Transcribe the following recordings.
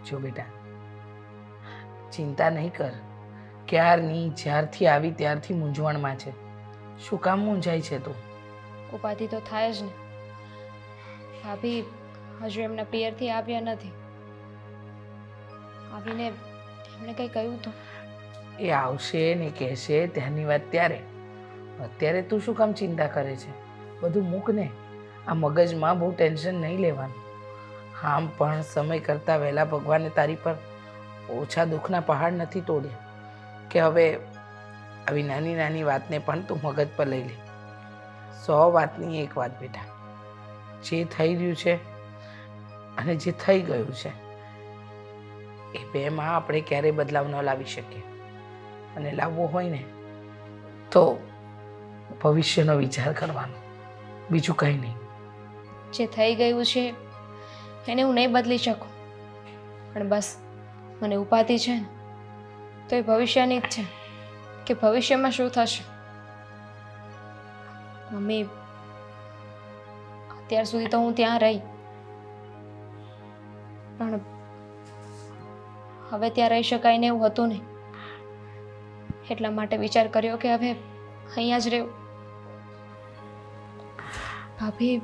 જો બેટા, ચિંતા નહીં કર. જ્યારથી આવી ત્યારથી મૂંઝવણમાં છે. શું કામ મૂંઝાય છે તું? ઉપાધિ તો થાય જ ને. ભાભી હજુ એમના પિયરથી આવ્યા નથી. આવીને એમણે કંઈ કહ્યું તો? એ આવશે ને કહેશે ત્યારની વાત ત્યારે. અત્યારે તું શું કામ ચિંતા કરે છે? બધું મૂક ને. આ મગજમાં બહુ ટેન્શન નહીં લેવાનું. આમ પણ સમય કરતાં વહેલા ભગવાને તારી પર ઓછા દુઃખના પહાડ નથી તોડ્યા કે હવે આવી નાની નાની વાતને પણ તું મગજ પર લઈ લે. 100 વાતની એક વાત બેટા, જે થઈ રહ્યું છે અને જે થઈ ગયું છે એ બેમાં આપણે ક્યારેય બદલાવ ન લાવી શકીએ. અને લાવવો હોય ને તો ભવિષ્યનો વિચાર કરવાનો, બીજું કંઈ નહીં. જે થઈ ગયું છે એને હું નહીં બદલી શકું, પણ બસ મને ઉપાધિ છે ને તો એ ભવિષ્યની જ છે કે ભવિષ્યમાં શું થશે. મમ્મી, અત્યાર સુધી તો હું ત્યાં રહી, પણ હવે ત્યાં રહી શકાય ને એવું હતું નહીં. એટલા માટે વિચાર કર્યો કે હવે અહીંયા જ રહેવું. ભાભી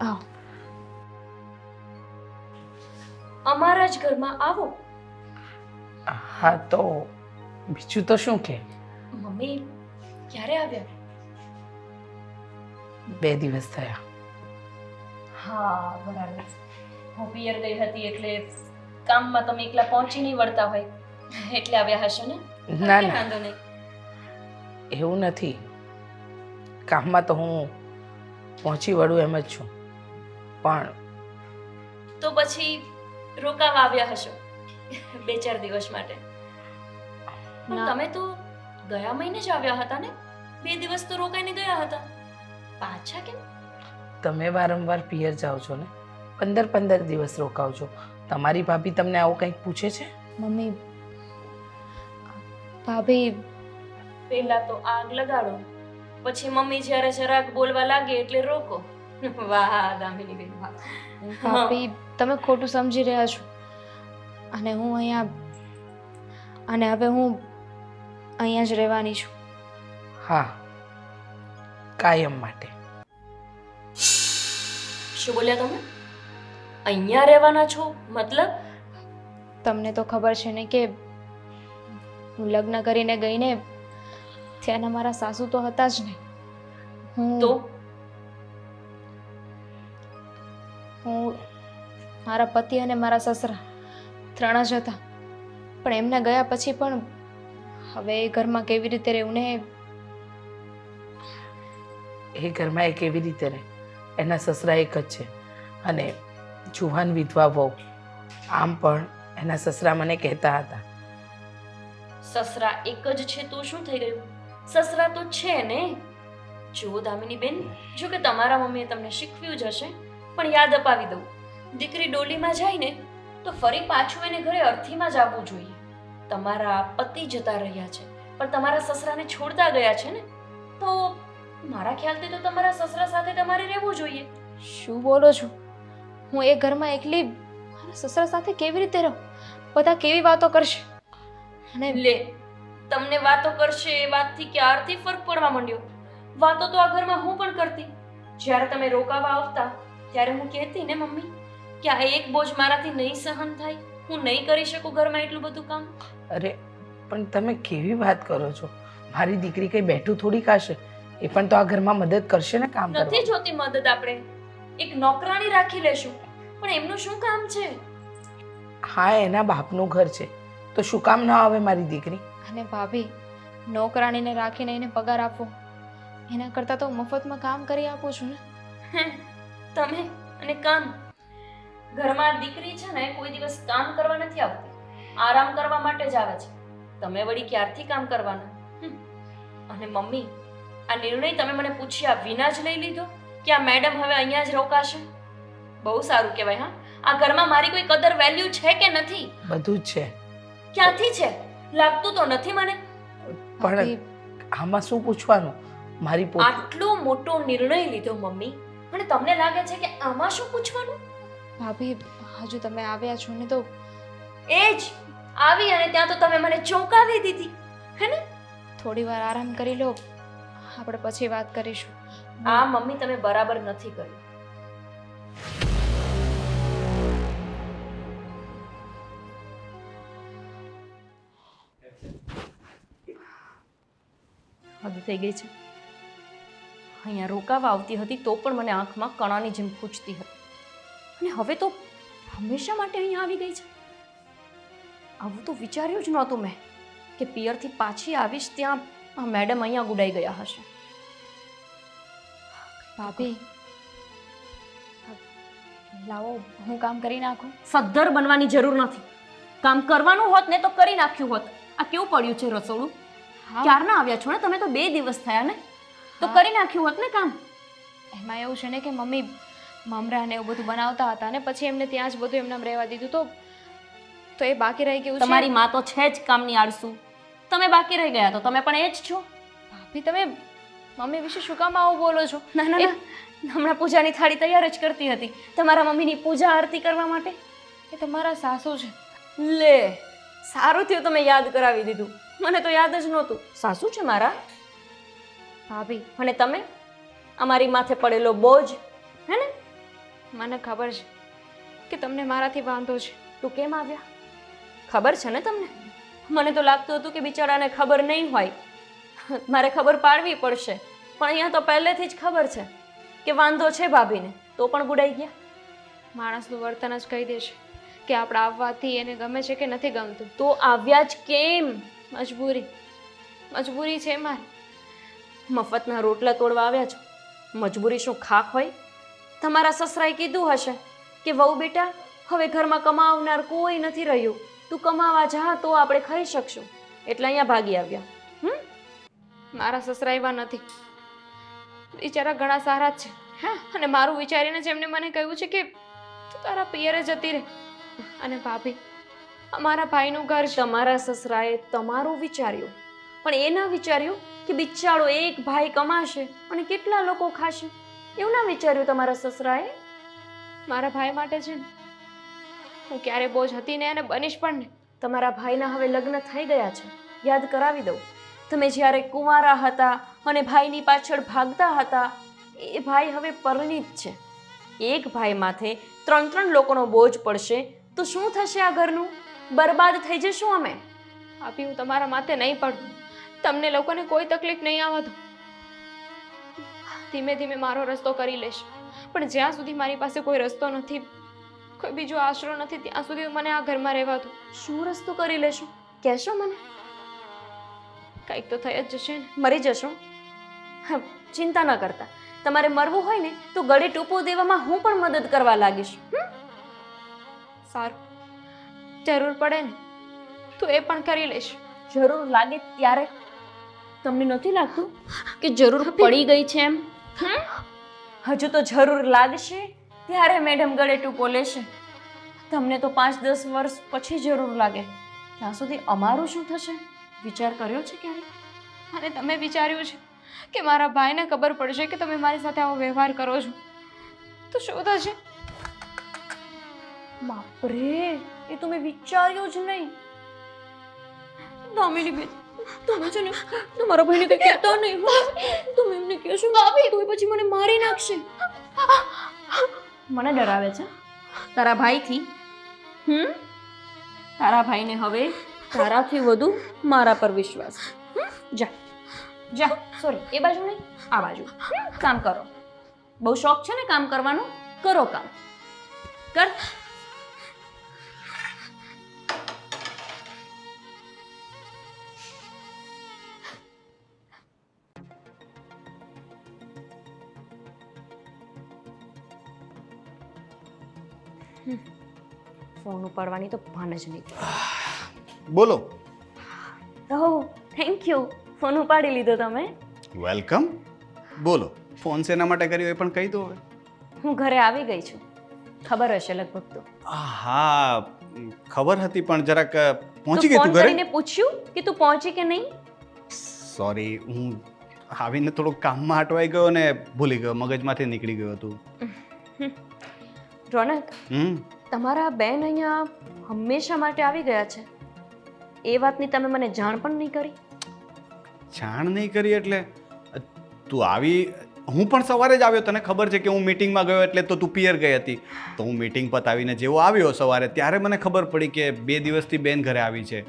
આવો. અમારા જ ઘરમાં આવો. હા તો બીજું તો શું કે? મમ્મી ક્યારે આવ્યા? 2 દિવસ થયા. હા બરાબર. હું પિયર ગઈ હતી એટલે કામમાં તમે એકલા પહોંચી નહીં વળતા હોય એટલે આવ્યા હશો ને? ના કંઈ ના, વાંધો નહીં. એવું નથી. કામમાં તો હું પહોંચી વળું એમ જ છું, પણ તો પછી રોકાવા આવ્યા હશો 2-4 દિવસ માટે. પણ તમે તો ગયા મહિને જ આવ્યા હતા ને? 2 દિવસ તો રોકાઈને ગયા હતા. પાછા કેમ? તમે વારંવાર પિયર જાઓ છો ને, 15 દિવસ રોકાવ છો. તમારી ભાભી તમને આવું કંઈક પૂછે છે? મમ્મી, ભાભી પહેલા તો આગ લગાડો, પછી મમ્મી જ્યારે જરાક બોલવા લાગે એટલે રોકો. વાહ દામિની બેન વાહ. ભાભી તમે ખોટું સમજી રહ્યા છો. અને હું હવે હું અહીંયા જ રહેવાની છું. હા, કાયમ માટે. શું બોલ્યા તમે? અહીંયા રહેવાના છો? મતલબ? તમને તો ખબર છે ને કે હું લગ્ન કરીને ગઈને ત્યાંના મારા સાસુ તો હતા જ નહીં. હું મારા પતિ અને મારા સસરા 3 જ હતા. પણ એમને ગયા પછી પણ હવે એ ઘરમાં કેવી રીતે રહેવું ને? એ ઘરમાં એ કેવી રીતે રહે? એના સસરા એક જ છે અને જુવાન વિધવા વહુ. આમ પણ એના સસરા મને કહેતા હતા. સસરા એક જ છે તો શું થઈ ગયું? સસરા તો છે ને. જો દામિની બેન, જો કે તમારા મમ્મીએ તમને શીખવ્યું જ હશે, પણ યાદ અપાવી દઉં. દીકરી ડોલીમાં જાય ને તો ફરી પાછું એને ઘરે અર્થીમાં જ આવવું જોઈએ. તમારા પતિ જતા રહ્યા છે પણ તમારા સસરાને છોડતા ગયા છે ને, તો મારા ખ્યાલથી તો તમારા સસરા સાથે તમારે રહેવું જોઈએ. શું બોલો છો? હું એ ઘરમાં એકલી મારા સસરા સાથે કેવી રીતે રહું? બધા કેવી વાતો કરશે. અને લે, તમને વાતો કરશે એ વાતથી ક્યારથી ફરક પડવા માંડ્યો? વાતો તો આ ઘરમાં હું પણ કરતી. જ્યારે તમે રોકાવા આવતા ત્યારે હું કહેતી ને મમ્મી કે આ એક બોજ મારાથી નહીં સહન થાય, હું નહીં કરી શકું ઘરમાં એટલું બધું કામ. અરે પણ તમે કેવી વાત કરો છો? મારી દીકરી કંઈ બેઠું થોડી ખાશે. એ પણ તો આ ઘરમાં મદદ કરશે ને કામ કરવા. નથી જોતી મદદ. આપણે એક નોકરાણી રાખી લેશું, પણ એમનું શું કામ છે? હા, એના બાપનું ઘર છે તો શું કામ ના આવે મારી દીકરી? અને ભાભી, નોકરાણીને રાખીને એને પગાર આપવો એના કરતાં તો મફતમાં કામ કરી આપું છું ને. તમે અને કામ. ઘરમાં દીકરી છે ને કોઈ દિવસ કામ કરવા નથી આવતી, આરામ કરવા માટે જ આવે છે. તમે વળી ક્યારથી કામ કરવાના? અને મમ્મી, આ નિર્ણય તમે મને પૂછ્યા વિના જ લઈ લીધો કે આ મેડમ હવે અહીંયા જ રોકાશે? બહુ સારું કહેવાય. હા, આ ઘરમાં મારી કોઈ કદર વેલ્યુ છે કે નથી? બધું જ છે. ક્યાંથી છે? લાગતું તો નથી મને. પણ આમાં શું પૂછવાનું? મારી આટલો મોટો નિર્ણય લીધો મમ્મી, અને તમને લાગે છે કે આમાં શું પૂછવાનું? ભાભી, હજુ તમે આવ્યા છો ને તો એ જ આવી અને ત્યાં તો તમે મને ચોંકાવી દીધી હે ને. થોડી વાર આરામ કરી લો, આપણે પછી વાત કરીશું. આ મમ્મી તમે બરાબર નથી કર્યું. હદ થઈ ગઈ છે. અહીંયા રોકાવા આવતી હતી તો પણ મને આંખમાં કણાની જેમ પૂછતી હતી, અને હવે તો હંમેશા માટે અહીંયા આવી ગઈ છે. આવું તો વિચાર્યું જ નહોતું મેં કે પિયરથી પાછી આવીશ ત્યાં આ મેડમ અહીંયા ગુડાઈ ગયા હશે. ભાભી, લાવો હું કામ કરી નાખું. સદ્ધર બનવાની જરૂર નથી. કામ કરવાનું હોત ને તો કરી નાખ્યું હોત. આ કેવું પડ્યું છે રસોડું? હા, ક્યારના આવ્યા છો ને તમે? તો 2 દિવસ થયા ને, તો હા. કરી નાખ્યું હોત ને કામ. એમાં એવું છે ને કે મમ્મી મમરા ને એવું બધું બનાવતા હતા ને પછી એમને ત્યાં જ બધું એમને રહેવા દીધું તો એ બાકી રહી ગયું છે. તમારી માં તો છે જ કામની આળસુ. તમે બાકી રહી ગયા તો તમે પણ એ જ છો. ભાભી, તમે મમ્મી વિશે શું કામ આવું બોલો છો? ના ના ના, હમણાં પૂજાની થાળી તૈયાર જ કરતી હતી તમારા મમ્મીની પૂજા આરતી કરવા માટે. એ તમારા સાસુ છે. લે, સારું થયું તમે યાદ કરાવી દીધું. મને તો યાદ જ નહોતું. સાસુ છે મારા. ભાભી, અને તમે અમારી માથે પડેલો બોજ, હે ને? મને ખબર છે કે તમને મારાથી વાંધો છે. તું કેમ આવ્યા? ખબર છે ને તમને? મને તો લાગતું હતું કે બિચારાને ખબર નહીં હોય, મારે ખબર પાડવી પડશે. પણ અહીંયા તો પહેલેથી જ ખબર છે કે વાંધો છે ભાભીને, તો પણ ગુડાઈ ગયા. માણસનું વર્તન જ કહી દેશે કે આપણે આવવાથી એને ગમે છે કે નથી ગમતું. તો આવ્યા જ કેમ? મજબૂરી છે મારી. મફતના રોટલા તોડવા આવ્યા છો? મજબૂરી શું ખાખ હોય? તમારા સસરાએ કીધું હશે કે વહુ બેટા હવે ઘરમાં કમાવનાર કોઈ નથી રહ્યું, તું કમાવા જા તો આપણે ખાઈ શકશું, એટલે અહીંયા ભાગી આવ્યા. મારા સસરા એવા નથી, બિચારા ઘણા સારા જ છે. હા, અને મારું વિચારીને જ એમને મને કહ્યું છે કે તું તારા પિયરે જતી રહે. અને ભાભી, અમારા ભાઈનું ઘર છે. તમારા સસરાએ તમારું વિચાર્યું, પણ એ ના વિચાર્યું કે બિચારો એક ભાઈ કમાશે અને કેટલા લોકો ખાશે. એવું ના વિચાર્યું તમારા સસરાએ. મારા ભાઈ માટે છે ને હું ક્યારે બોજ હતી ને અને બનીશ પણ ને. તમારા ભાઈના હવે લગ્ન થઈ ગયા છે. યાદ કરાવી દઉં, તમે જ્યારે કુંવારા હતા અને ભાઈની પાછળ ભાગતા હતા, એ ભાઈ હવે પરિણીત છે. એક ભાઈ માથે 3 લોકોનો બોજ પડશે તો શું થશે આ ઘરનું? બરબાદ થઈ જશું અમે. આપી, હું તમારા માથે નહીં પડું. તમને લોકોને કોઈ તકલીફ નહીં આવવા દો. ધીમે ધીમે મારો રસ્તો કરી લઈશ, પણ જ્યાં સુધી મારી પાસે કોઈ રસ્તો નથી, કોઈ બીજો આશરો નથી, ત્યાં સુધી મને આ ઘરમાં રહેવા દો. શું રસ્તો કરી લેશું? કહેશો મને? કંઈક તો થઈ જ જશે ને. મરી જશો? હા, ચિંતા ન કરતા. તમારે મરવું હોય ને તો ગળે ટૂંપો દેવામાં હું પણ મદદ કરવા લાગીશ. સારું, જરૂર પડે ને તો એ પણ કરી લઈશ. જરૂર લાગે ત્યારે? તમને નથી લાગતું કે જરૂર પડી ગઈ છે એમ? હજુ તો જરૂર લાગશે ત્યારે મેડમ ગળે ટૂંપો લેશે. તમને તો 5-10 વર્ષ પછી જરૂર લાગે, ત્યાં સુધી અમારું શું થશે? વિચાર કર્યો છે ક્યારે? અને તમે વિચાર્યું છે કે મારા ભાઈને ખબર પડશે કે તમે મારી સાથે આવો વ્યવહાર કરો છો તો શું થશે? બાપરે, એ તો મેં વિચાર્યું જ નહીં. દામિની બેન, તમે છે ને તમારા ભાઈને કંઈ કહેતા નહીં. તમે એમને કહેશો તો પછી મને મારી નાખશે. મને ડરાવે છે તારા ભાઈથી. તારા ભાઈને હવે તારાથી વધુ મારા પર વિશ્વાસ. જા જા, સોરી, એ બાજુ નહીં, આ બાજુ. કામ કરો. બહુ શોખ છે ને કામ કરવાનો? કરો કામ. કર. ફોન ઉપાડવાની તો ભાન જ નહીં. બોલો. ઓહ, થેન્ક યુ, ફોન ઉપાડી લીધો તમે. વેલકમ. બોલો, ફોન શેના માટે કર્યો એ પણ કહી દો હવે. હું ઘરે આવી ગઈ છું, ખબર હશે લગભગ તો. હા, ખબર હતી પણ જરાક પહોંચી ગઈ ફોન તું ઘરે? કરીને પૂછ્યું કે તું પહોંચી કે નહીં? સોરી, હું આવીને થોડુંક કામમાં અટવાઈ ગયો ને ભૂલી ગયો, મગજમાંથી નીકળી ગયું હતું. રોનક, તમારા બેન અહીંયા હંમેશા માટે આવી ગયા છે એ વાતની તમે મને જાણ પણ નહીં કરી. જાણ નહીં કરી એટલે તું આવી, હું પણ સવારે જ આવ્યો, તને ખબર છે કે હું મીટિંગમાં ગયો એટલે તો તું પિયર ગઈ હતી. તો હું મીટિંગ પતાવીને જેવો આવ્યો સવારે ત્યારે મને ખબર પડી કે 2 દિવસથી બેન ઘરે આવી છે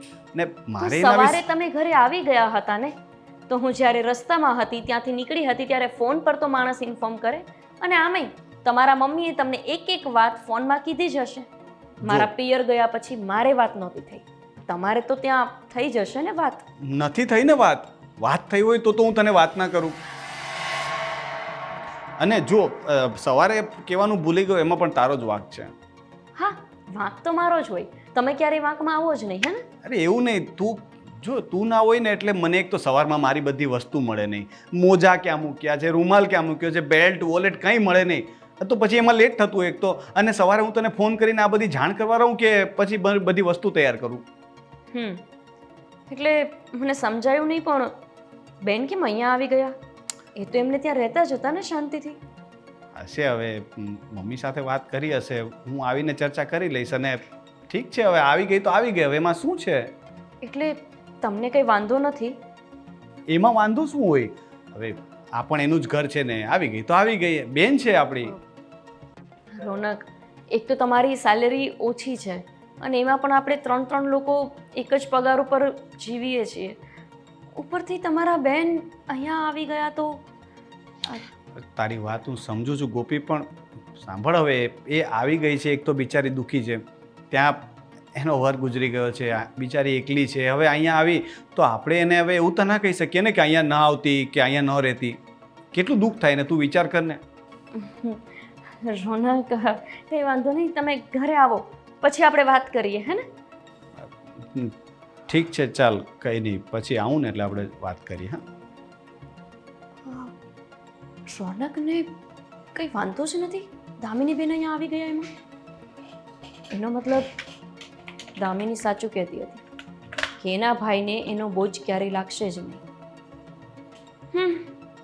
ને મારે એના સવારે વિશે તમે ઘરે આવી ગયા હતા ને, તો હું જ્યારે રસ્તામાં હતી ત્યાંથી નીકળી હતી ત્યારે ફોન પર તો માણસ ઇન્ફોર્મ કરે, અને આમેય તમારા મમ્મીએ તમને એક વાત ફોનમાં કીધી જ હશે. મારા પિયર ગયા પછી મારે વાત નહોતી થઈ, તમારે તો ત્યાં થઈ જશે ને વાત. નથી થઈ ને વાત થઈ હોય તો હું તને વાત ના કરું. અને જો સવારે કહેવાનું ભૂલી ગયો એમાં પણ તારો જ વાંક છે. હા, વાંક તો મારો જ હોય, તમે ક્યારેય વાંકમાં આવો જ નહીં, હે ને? અરે એવું નહીં, તું ના હોય ને એટલે મને એક તો સવારમાં મારી બધી વસ્તુ મળે નહીં, મોજા ક્યાં મૂક્યા છે, રૂમાલ ક્યાં મૂક્યો છે, બેલ્ટ વોલેટ કંઈ મળે નહીં, તો પછી એમાં લેટ થતું એક તો. અને સવારે હું તને ફોન કરીને આ બધી જાણ કરવા રહું કે પછી બધી વસ્તુ તૈયાર કરું. એટલે મને સમજાયું નહીં, પણ બેન કેમ અહીંયા આવી ગયા? એ તો એમને ત્યાં રહેતા જ હતા ને શાંતિથી. હશે, હવે મમ્મી સાથે વાત કરી હશે, હું આવીને ચર્ચા કરી લઈશ. અને ઠીક છે, હવે આવી ગઈ તો આવી ગઈ, હવે એમાં શું છે? એટલે તમને કંઈ વાંધો નથી? એમાં વાંધો શું હોય? હવે આ પણ એનું જ ઘર છે ને, આવી ગઈ તો આવી ગઈ, બેન છે આપણી. રોનક, એક તો તમારી સેલેરી ઓછી છે અને એમાં પણ આપણે 3 લોકો એક જ પગાર ઉપર જીવીએ છીએ. ઉપરથી તમારા બેન અહીંયા આવી ગયા તો. તારી વાત હું સમજુ છું ગોપી, પણ સાંભળ, હવે એ આવી ગઈ છે, એક તો બિચારી દુઃખી છે, ત્યાં એનો વર ગુજરી ગયો છે, બિચારી એકલી છે. હવે અહીંયા આવી તો આપણે એને હવે એવું તો ના કહી શકીએ ને કે અહીંયા ના આવતી કે અહીંયા ન રહેતી. કેટલું દુઃખ થાય ને, તું વિચાર કર ને. રોનક, કંઈ વાંધો નહીં, તમે ઘરે આવો પછી આપણે વાત કરીએ, હે ને? ઠીક છે, ચાલ, કંઈ નહીં, પછી આવું ને એટલે આપણે વાત કરીએ. હા, રોનકને કંઈ વાંધો જ નથી? દામિની બેન અહીંયા આવી ગયા એમાં એનો મતલબ દામિની સાચું કહેતી હતી કે એના ભાઈને એનો બોજ ક્યારેય લાગશે જ નહીં.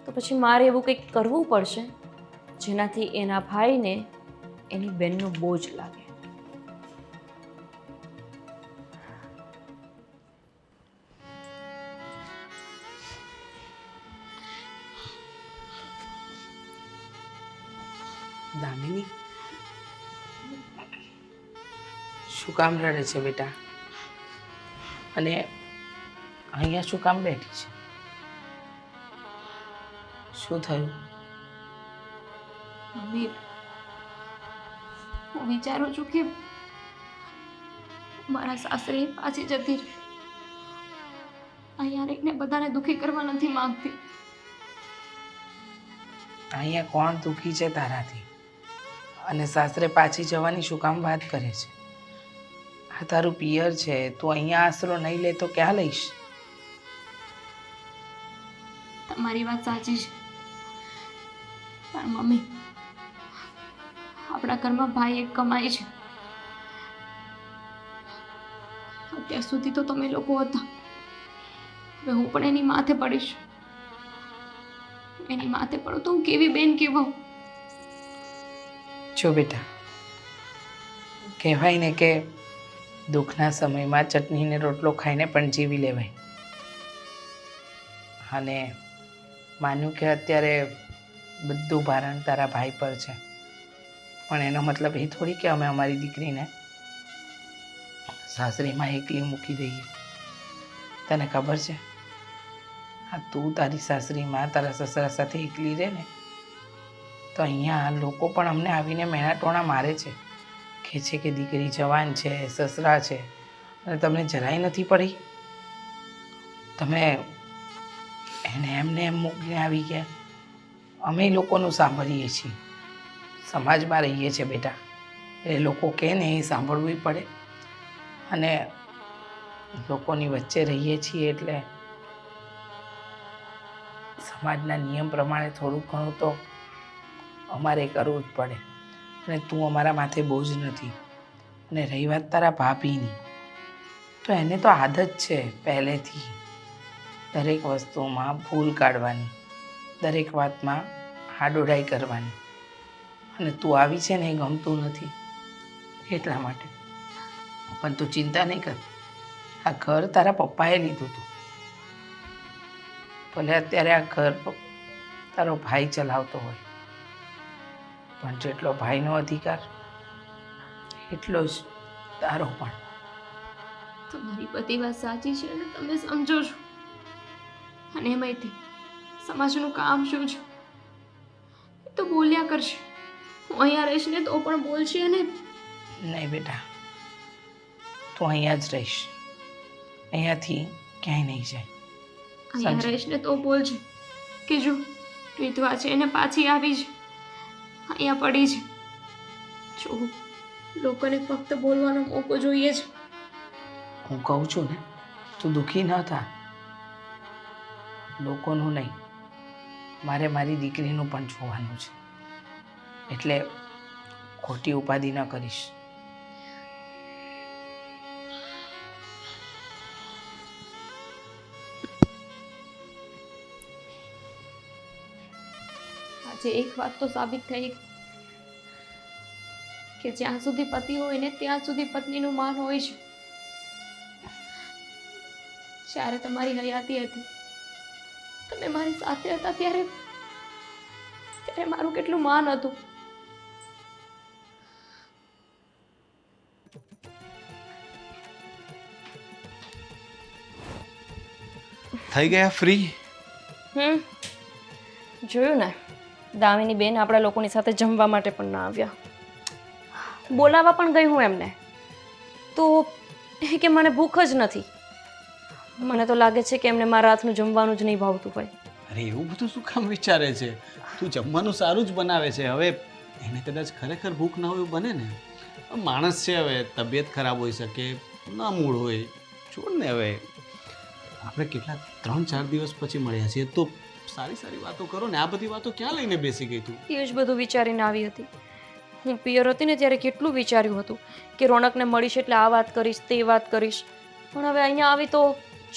તો પછી મારે એવું કંઈક કરવું પડશે જેનાથી એના ભાઈને એની બેનનો બોજ લાગે. દામિની, શું કામ રડે છે બેટા? અને અહીંયા શું કામ બેઠી છે? શું થયું? મમ્મી, હું વિચારું છું કે મારા સાસરે પાછી જતી રહી. અહીંયા રહીને બધાને દુઃખી કરવા નથી માંગતી. અહીંયા કોણ દુઃખી છે તારાથી? અને સાસરે પાછી જવાની શું કામ વાત કરે છે? આ તારું પિયર છે, તું અહીંયા આશરો નહીં લે તો ક્યાં લઈશ? તમારી વાત સાચી છે, પણ મમ્મી, આપણા ઘરમાં ભાઈ એક કમાય છે. અત્યાર સુધી તો તમે લોકો હતા, હવે હું પણ એની માથે પડીશ. એની માથે પડું તો હું કેવી બેન કહેવાઉં? જો બેટા, કહેવાય ને કે દુઃખના સમયમાં ચટણીને રોટલો ખાઈને પણ જીવી લેવાય. અને માન્યું કે અત્યારે બધું ભારણ તારા ભાઈ પર છે, પણ એનો મતલબ એ થોડી કે અમે અમારી દીકરીને સાસરીમાં એકલી મૂકી દઈએ. તને ખબર છે, હા, તું તારી સાસરીમાં તારા સસરા સાથે એકલી રહે ને તો અહીંયા લોકો પણ અમને આવીને મેણા ટોણા મારે છે, કહે છે કે દીકરી જવાન છે, સસરા છે, અને તમને જરાય નથી પડી. તમે એને એમને એમ મૂકીને આવી ગયા. અમે લોકોનું સાંભળીએ છીએ, સમાજમાં રહીએ છીએ બેટા, એટલે લોકો કહે ને એ સાંભળવું પડે. અને લોકોની વચ્ચે રહીએ છીએ એટલે સમાજના નિયમ પ્રમાણે થોડું ઘણું તો અમારે કરવું જ પડે. અને તું અમારા માથે બોજ નથી. અને રહી વાત તારા ભાભીની, તો એને તો આદત છે પહેલેથી દરેક વસ્તુમાં ભૂલ કાઢવાની, દરેક વાતમાં હાડોડાઈ કરવાની. અને તું આવી છે ને એ ગમતું નથી. એટલા માટે. પણ તું ચિંતા નહીં કર, આ ઘર તારા પપ્પાએ લીધું હતું. ભલે અત્યારે આ ઘર તારો ભાઈ ચલાવતો હોય, પણ જેટલો ભાઈનો અધિકાર એટલો જ તારો પણ. તમારી બધી વાત સાચી છે અને તમે સમજો છો, અને એમાંયથી સમાજનું કામ શું છે એ તો બોલ્યા કરશે. હું અહીંયા રહીશ ને તો પણ બોલશે અને નહીં બેટા, તું અહીંયા જ રહીશ, અહીંયાથી ક્યાંય નહીં જાય. અહીંયા રહીશ ને તો બોલશે કે જો વિધવા છે એને પાછી આવી છે, અહીંયા પડી છે. જો લોકોને ફક્ત બોલવાનો મોકો જોઈએ છે. હું કહું છું ને, તું દુઃખી ન થા. લોકોનું નહીં, મારે મારી દીકરીનું પણ જોવાનું છે, એટલે ખોટી ઉપાધિ ન કરીશ. આજે એક વાત તો સાબિત થઈ કે જ્યાં સુધી પતિ હોય ને ત્યાં સુધી પત્નીનું માન હોય છે. જ્યારે તમારી હયાતી હતી, તમે મારી સાથે હતા, ત્યારે મારું કેટલું માન હતું. થઈ ગયા ફ્રી? જોયું ને, દામિની બેન આપણા લોકોની સાથે જમવા માટે પણ ના આવ્યા. બોલાવવા પણ ગઈ હું એમને, તો એ કે મને ભૂખ જ નથી. મને તો લાગે છે કે એમને મારા હાથનું જમવાનું જ નહીં ભાવતું હોય. અરે એવું બધું શું કામ વિચારે છે? તું જમવાનું સારું જ બનાવે છે. હવે એને કદાચ ખરેખર ભૂખ ના હોય એવું બને ને. માણસ છે, હવે તબિયત ખરાબ હોઈ શકે, ના મૂડ હોય, છોડ ને. હવે આપણે કેટલા 3-4 દિવસ પછી મળ્યા છીએ, તો સારી સારી વાતો કરો ને. આ બધી વાતો ક્યાં લઈને બેસી ગઈ તું? એ જ બધું વિચારીને આવી હતી. હું પિયર હતી ને ત્યારે કેટલું વિચાર્યું હતું કે રોનકને મળીશ એટલે આ વાત કરીશ, તે વાત કરીશ. પણ હવે અહીંયા આવી તો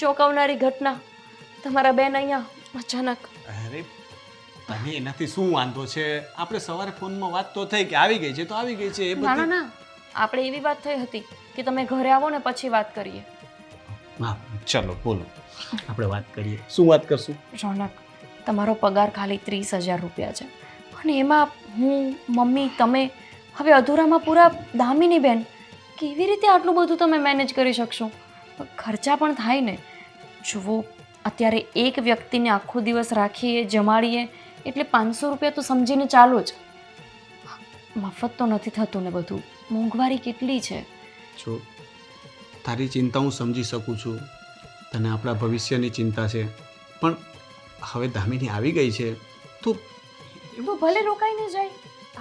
ચોંકાવનારી ઘટના. તમારા બેન અહીંયા અચાનક. અરે તને એનાથી શું વાંધો છે? આપણે સવારે ફોનમાં વાત તો થઈ કે આવી ગઈ છે તો આવી ગઈ છે. એ ના ના બધી ના, આપણે એવી વાત થઈ હતી કે તમે ઘરે આવો ને પછી વાત કરીએ. હા ચલો બોલો, આપણે વાત કરીએ. શું વાત કરશું? રોનક, તમારો પગાર ખાલી 30,000 રૂપિયા છે, અને એમાં હું, મમ્મી, તમે, હવે અધૂરામાં પૂરા દામિની બેન. કેવી રીતે આટલું બધું તમે મેનેજ કરી શકશો? ખર્ચા પણ થાય ને. જુઓ, અત્યારે એક વ્યક્તિને આખો દિવસ રાખીએ, જમાડીએ એટલે 500 રૂપિયા તો સમજીને ચાલો જ. મફત તો નથી થતું ને બધું, મોંઘવારી કેટલી છે. જો તારી ચિંતા હું સમજી શકું છું, તને આપણા ભવિષ્યની ચિંતા છે, પણ હવે દામિની આવી ગઈ છે તો તો ભલે રોકાઈને જાય.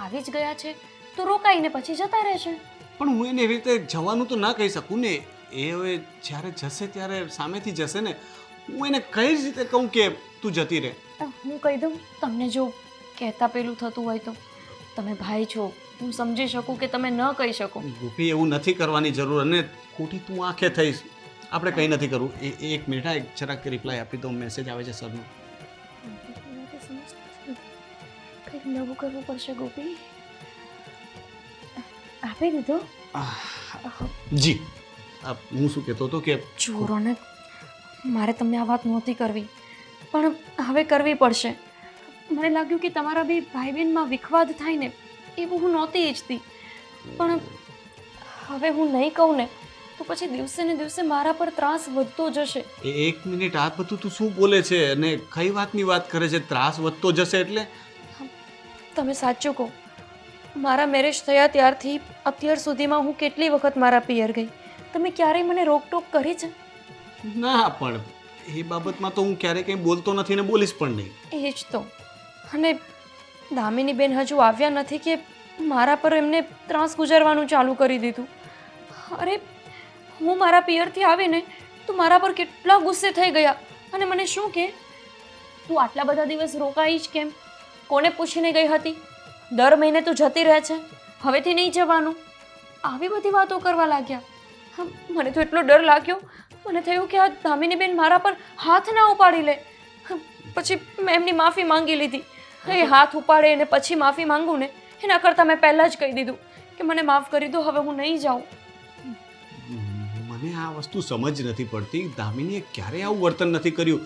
આવી જ ગયા છે તો રોકાઈને પછી જતા રહેશે. પણ હું એને એવી રીતે જવાનું તો ના કહી શકું ને. એ હવે જ્યારે જશે ત્યારે સામેથી જશે ને. હું એને કઈ રીતે કહું કે તું જતી રહે? હું કહી દઉં તમને, જો કહેતા પેલું થતું હોય તો. તમે ભાઈ છો, હું સમજી શકું કે તમે ન કહી શકો. ગોપી, એવું નથી કરવાની જરૂર. અને ખોટી તું આંખે થઈશ. આપણે કંઈ નથી કરવું. એક મિનિટ, એક જરાક રિપ્લાય આપી દઉં. મેસેજ આવે છે સરનો. કંઈક નવું કરવું પડશે ગોપી. આપી દીધો? જી, હું શું કહેતો હતો કે જો રોનક, મારે તમને આ વાત નહોતી કરવી, પણ હવે કરવી પડશે. મને લાગ્યું કે તમારા બે ભાઈ બહેનમાં વિખવાદ થાય ને, એવું હું નહોતી ઈચ્છતી. પણ હવે હું નહીં કહું ને તો પછી દિવસે ને દિવસે મારા પર ત્રાસ વધતો જશે. એક મિનિટ, આ બધું તું શું બોલે છે અને કઈ વાતની વાત કરે છે? ત્રાસ વધતો જશે એટલે? તમે સાચું કહો, મારા મેરેજ થયા ત્યારથી અત્યાર સુધીમાં હું કેટલી વખત મારા પિયર ગઈ. તમે ક્યારેય મને રોકટોક કરી છે? ના, પણ એ બાબતમાં તો હું ક્યારેય કંઈ બોલતો નથી ને બોલીશ પણ નહીં. એ જ તો. અને દામિની બેન હજુ આવ્યા નથી કે મારા પર એમને ત્રાસ ગુજારવાનું ચાલુ કરી દીધું. અરે, હું મારા પિયરથી આવીને તો મારા પર કેટલા ગુસ્સે થઈ ગયા, અને મને શું કે તું આટલા બધા દિવસ રોકાઈ જ કેમ? કોને પૂછીને ગઈ હતી? દર મહિને તું જતી રહે છે, હવેથી નહીં જવાનું. આવી બધી વાતો કરવા લાગ્યા. મને તો એટલો ડર લાગ્યો. મને થયું કે આ દામિની બેન મારા પર હાથ ના ઉપાડી લે. પછી મેં એમની માફી માંગી લીધી. એ હાથ ઉપાડે અને પછી માફી માંગું ને, એના કરતાં મેં પહેલાં જ કહી દીધું કે મને માફ કરી દો, હવે હું નહીં જાઉં. મને આ વસ્તુ સમજ નથી પડતી. દામિનીએ ક્યારેય આવું વર્તન નથી કર્યું.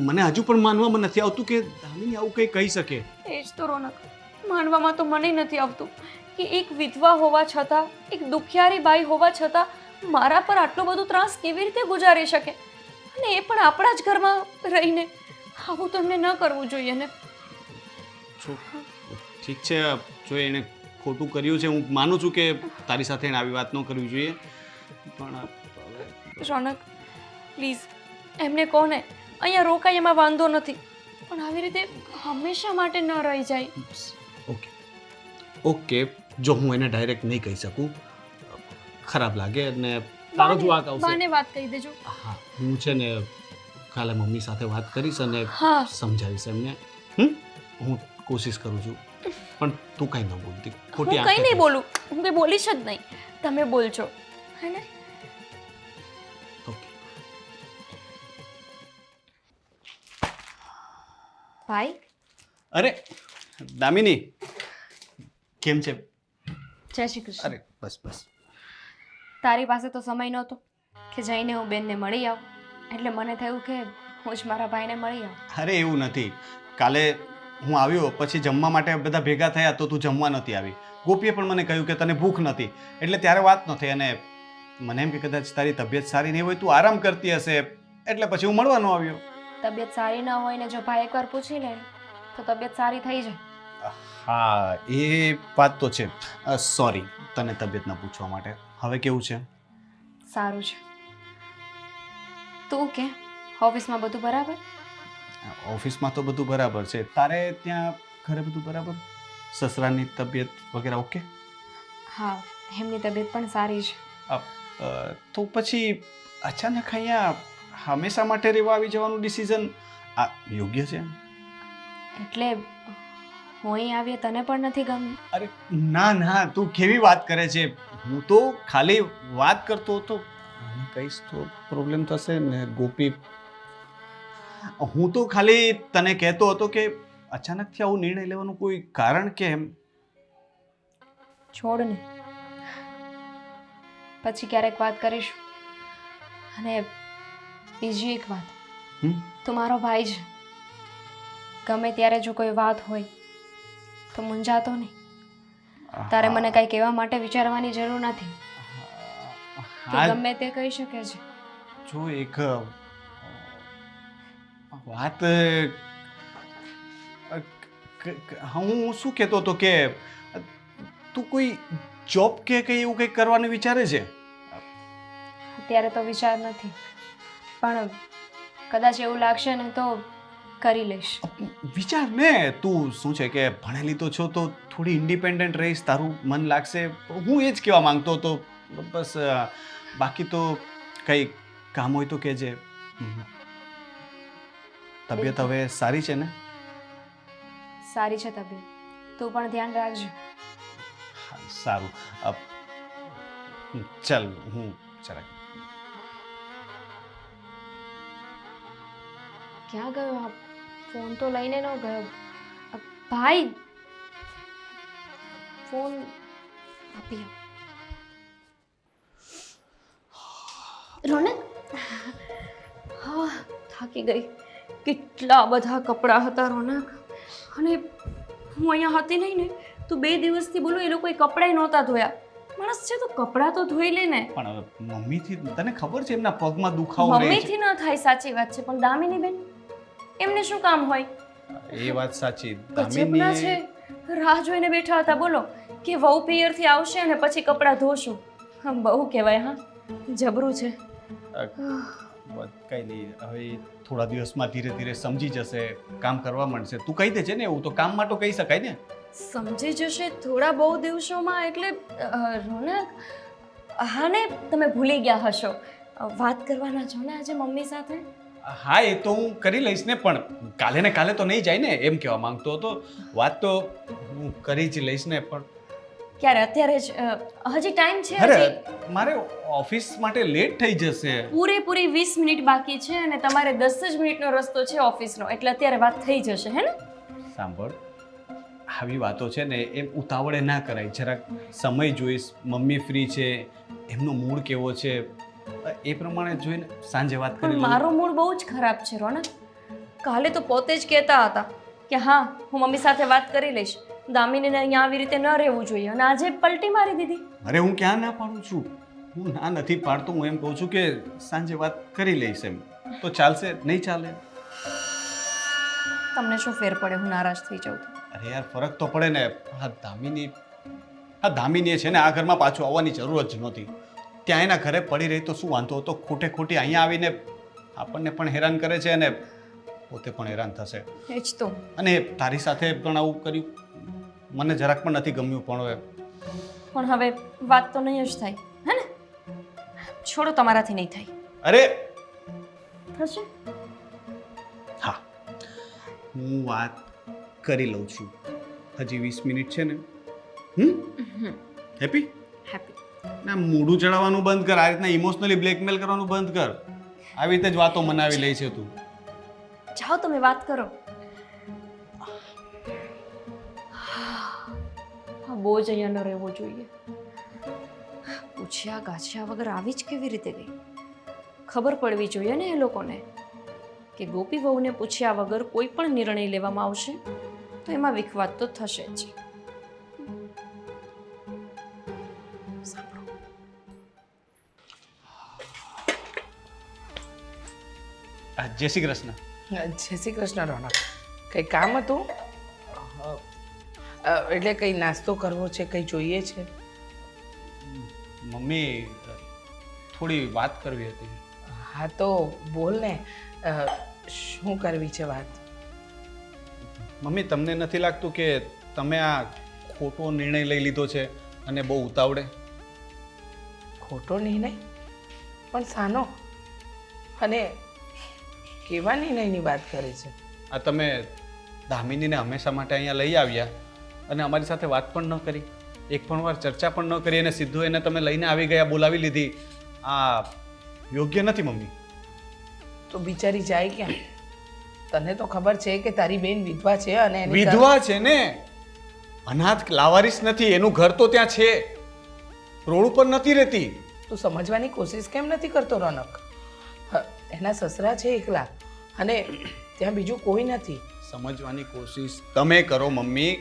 મને હજુ પણ માનવામાં નથી આવતું કે દામિની આવું કંઈ કહી શકે. એ જ તો રોનક, માનવામાં તો મને નથી આવતું કે એક વિધવા હોવા છતાં, એક દુખિયારી બાઈ હોવા છતાં મારા પર આટલો બધો ત્રાસ કેવી રીતે ગુજારી શકે, અને એ પણ આપણા જ ઘરમાં રહીને. આવું તો એમને ન કરવું જોઈએ ને. ઠીક છે, જો એણે ખોટું કર્યું છે, હું માનું છું કે તારી સાથે એણે આવી વાત ન કરવી જોઈએ, પણ રોનક પ્લીઝ એમને કહો ને અહીંયા રોકાય, એમાં વાંધો નથી, પણ આવી રીતે હંમેશા માટે ન રહી જાય. ઓકે ઓકે, જો હું એને ડાયરેક્ટ નહીં કહી શકું, ખરાબ લાગે, અને તારો જ વાંક આવશે. બાને વાત કહી દેજો. હા, હું છે ને કાલે મમ્મી સાથે વાત કરીશ અને હા. સમજાવીશ એમને. હું કોશિશ કરું છું, પણ તું કંઈ ન બોલતી. હું ખોટી કંઈ નહીં બોલું, હું કંઈ બોલીશ જ નહીં, તમે બોલજો, હે ને? ઓકે. ભાઈ, અરે દામિની, કેમ છે? જય શ્રી કૃષ્ણ. અરે બસ બસ. તારી પાસે તો સમય નહોતો કે જઈને હું બેનને મળી આવું, એટલે મને થયું કે હું જ મારા ભાઈને મળી આવું. અરે એવું નથી. કાલે હું આવ્યો પછી જમવા માટે બધા ભેગા થયા તો તું જમવા નથી આવી. ગોપીએ પણ મને કહ્યું કે તને ભૂખ નથી, એટલે ત્યારે વાત ન થઈ, અને મને એમ કે કદાચ તારી તબિયત સારી નહીં હોય, તું આરામ કરતી હશે, એટલે પછી હું મળવાનો આવ્યો. તબિયત સારી ન હોય ને જો ભાઈ એકવાર પૂછી લે તો તબિયત સારી થઈ જાય. હા, એ વાત તો છે. સોરી તને તબિયત ન પૂછવા માટે. હવે કેવું છે? સારું છે. તું કે ઓફિસમાં બધું બરાબર? ઓફિસમાં તો બધું બરાબર છે. તારે ત્યાં ઘરે બધું બરાબર? સસરાની તબિયત વગેરે ઓકે? હા, એમની તબિયત પણ સારી છે. તો પછી અચાનક અહીંયા હંમેશા માટે રહેવા આવી જવાનું ડિસિઝન આ યોગ્ય છે? એટલે હું અહીં આવીએ તને પણ નથી ગમ્યું? અરે ના ના, તું કેવી વાત કરે છે? હું તો ખાલી વાત કરતો હતો. આને કહીશ તો પ્રોબ્લેમ થશે ને ગોપી. હું તો ખાલી તને કહેતો હતો કે અચાનકથી આવો નિર્ણય લેવાનું કોઈ કારણ કેમ? છોડ ને, પછી ક્યારેક વાત કરીશું. અને બીજી એક વાત, તું મારો ભાઈ છે, ગમે ત્યારે જો કોઈ વાત હોય તો મૂંઝાતો નહીં. તારે મને કંઈ કહેવા માટે વિચારવાની જરૂર નથી. તું ગમે તે કહી શકે છે. જો એક વાત, હું શું કહેતો હતો કે તું કોઈ જોબ કે કંઈ એવું કંઈક કરવાનું વિચારે છે? અત્યારે તો વિચાર નથી, પણ કદાચ એવું લાગશે ને તો કરી લઈશ. વિચાર ને. તું શું છે કે ભણેલી તો છો તો થોડી ઇન્ડિપેન્ડન્ટ રહીશ, તારું મન લાગશે. હું એ જ કહેવા માંગતો હતો બસ. બાકી તો કંઈ કામ હોય તો કહેજે. તબિયત હવે સારી છે ને? સારી છે તબિયત, તું પણ ધ્યાન રાખજો. સારું, ચાલ હું જરાક. ક્યાં ગયો? આ ફોન તો લઈને ન ગયો. ભાઈ, ફોન આપી આવ. રોનક, હા થાકી ગઈ. કેટલા બધા કપડાં હતા રોનક, અને હું અહીંયા હતી નહીં ને તો 2 દિવસથી બોલો એ લોકોએ કપડાં નહોતા ધોયા. માણસ છે તો કપડાં તો ધોઈ લે ને. પણ મમ્મીથી તને ખબર છે એમના પગમાં દુખાવો રહે છે. મમ્મીથી ન થાય, સાચી વાત છે, પણ દામિની બેન એમને શું કામ હોય? એ વાત સાચી. ગજબના છે, રાહ જોઈને બેઠા હતા બોલો કે વહુ પિયરથી આવશે અને પછી કપડાં ધોશું. બહુ કહેવાય. હા, જબરું છે. કઈ નહીં, હવે થોડા દિવસમાં ધીરે ધીરે સમજી જશે, કામ કરવા માંડશે. તું કહી દે છે ને, એવું તો કામ માટે કહી શકાય ને. સમજી જશે થોડા બહુ દિવસોમાં, એટલે રોનક, હા ને તમે ભૂલી ગયા હશો, વાત કરવાના છો ને આજે મમ્મી સાથે. હા, એ તો હું કરી લઈશ ને, પણ કાલે ને કાલે તો નહીં જાય ને, એમ કહેવા માંગતો હતો. વાત તો હું કરી જ લઈશ ને, પણ ક્યારે? અત્યારે જ? હજી ટાઈમ છે? અરે હજી મારે ઓફિસ માટે લેટ થઈ જશે. પૂરેપૂરી 20 મિનિટ બાકી છે અને તમારે 10 જ મિનિટનો રસ્તો છે ઓફિસનો, એટલે અત્યારે વાત થઈ જશે, હે ને? સાંભળ, આવી વાતો છે ને એમ ઉતાવળે ના કરાય. જરાક સમય જોઈશ. મમ્મી ફ્રી છે, એમનો મૂડ કેવો છે એ પ્રમાણે જોઈને સાંજે વાત કરી પણ લઉં. મારો મૂડ બહુ જ ખરાબ છે રોનક. કાલે તો પોતે જ કહેતા હતા કે હા હું મમ્મી સાથે વાત કરી લઈશ, દામિનીને અહીંયા આવી રીતે ન રહેવું જોઈએ, અને આજે પલટી મારી દીધી. અરે હું ક્યાં ના પાડું છું, હું ના નથી પાડતો. હું એમ કહું છું કે સાંજે વાત કરી લઈશ. એમ તો ચાલશે, નહીં ચાલે? તમને શું ફેર પડે હું નારાજ થઈ જાઉં તો? અરે યાર ફરક તો પડે ને. દામિની છે ને આ ઘરમાં પાછું આવવાની જરૂર જ નહોતી. ત્યાં એના ઘરે પડી રહી તો શું વાંધો હતો? ખોટે ખોટી અહીંયા આવીને આપણને પણ હેરાન કરે છે અને પોતે પણ હેરાન થશે. એ જ તો. અને તારી સાથે પણ આવું કર્યું, મને જરાક પણ નથી ગમ્યું. પણ હવે વાત તો નહીં જ થાય, હે ને? છોડો, તમારાથી નહીં થાય. અરે થશે? હા, હું વાત કરી લઉં છું. હજી 20 મિનિટ છે ને. હેપી? હેપી. ના, મૂડું ચડાવવાનું બંધ કર. આ રીતના ઇમોશનલી બ્લેકમેલ કરવાનું બંધ કર. આવી રીતે જ વાતો મનાવી લે છે તું. જાઓ તમે વાત કરો. હા, બોજ અહીંયા ન રહેવો જોઈએ. પૂછ્યા ગાછ્યા વગર આવી જ કેવી રીતે ગઈ? ખબર પડવી જોઈએ ને એ લોકોને કે ગોપી વહુને પૂછ્યા વગર કોઈ પણ નિર્ણય લેવામાં આવશે તો એમાં વિખવાદ તો થશે જ. જય શ્રી કૃષ્ણ. જય શ્રી કૃષ્ણ રોનક. કંઈ કામ હતું? એટલે કંઈ નાસ્તો કરવો છે, કંઈ જોઈએ છે? મમ્મી, થોડી વાત કરવી હતી. હા તો બોલ ને, શું કરવી છે વાત? મમ્મી, તમને નથી લાગતું કે તમે આ ખોટો નિર્ણય લઈ લીધો છે અને બહુ ઉતાવળે? ખોટો નિર્ણય? પણ શાનો? અને કેવા નિર્ણયની વાત કરે છે? આ તમે દામિનીને હંમેશા માટે અહીંયા લઈ આવ્યા અને અમારી સાથે વાત પણ ન કરી, એક પણ વાર ચર્ચા પણ ન કરી અને સીધું એને તમે લઈને આવી ગયા, બોલાવી લીધી. આ યોગ્ય નથી મમ્મી. તો બિચારી જાય ક્યાં? તને તો ખબર છે કે તારી બેન વિધવા છે અને એની વિધવા છે ને, અનાથ લાવારીસ નથી. એનું ઘર તો ત્યાં છે, રોડ ઉપર નથી રહેતી. તું સમજવાની કોશિશ કેમ નથી કરતો રોનક? એના સસરા છે એકલા અને ત્યાં બીજું કોઈ નથી. સમજવાની કોશિશ તમે કરો મમ્મી.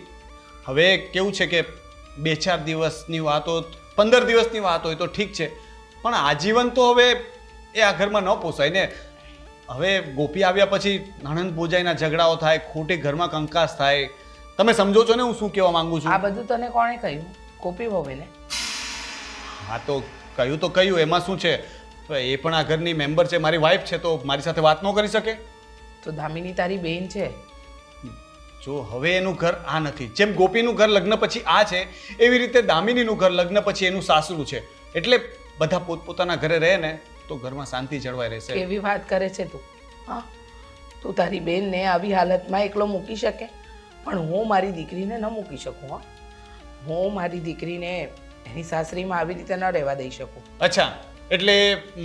હવે કેવું છે કે 2-4 દિવસની વાત હોય, 15 દિવસની વાત હોય તો ઠીક છે, પણ આજીવન તો હવે એ આ ઘરમાં ન પોસાય ને. હવે ગોપી આવ્યા પછી નણંદ ભોજાઈના ઝઘડાઓ થાય, ખોટી ઘરમાં કંકાસ થાય. તમે સમજો છો ને હું શું કહેવા માંગુ છું? આ બધું તને કોણે કહ્યું? ગોપી વહુને? હા તો કહ્યું તો કહ્યું, એમાં શું છે? એ પણ આ ઘરની મેમ્બર છે, મારી વાઈફ છે, તો મારી સાથે વાત ન કરી શકે? તો દામિની તારી બેન છે. જો હવે એનું ઘર આ નથી, જેમ ગોપીનું ઘર લગ્ન પછી આ છે, એવી રીતે દામિનીનું ઘર લગ્ન પછી એનું સાસરું છે. એટલે બધા પોતપોતાના ઘરે રહે ને તો ઘરમાં શાંતિ જળવાઈ રહેશે. કેવી વાત કરે છે તું? હા, તું તારી બેનને આવી હાલતમાં એકલો મૂકી શકે? પણ હું મારી દીકરીને ન મૂકી શકું. હા, હું મારી દીકરીને એની સાસરીમાં આવી રીતે ન રહેવા દઈ શકું. અચ્છા, એટલે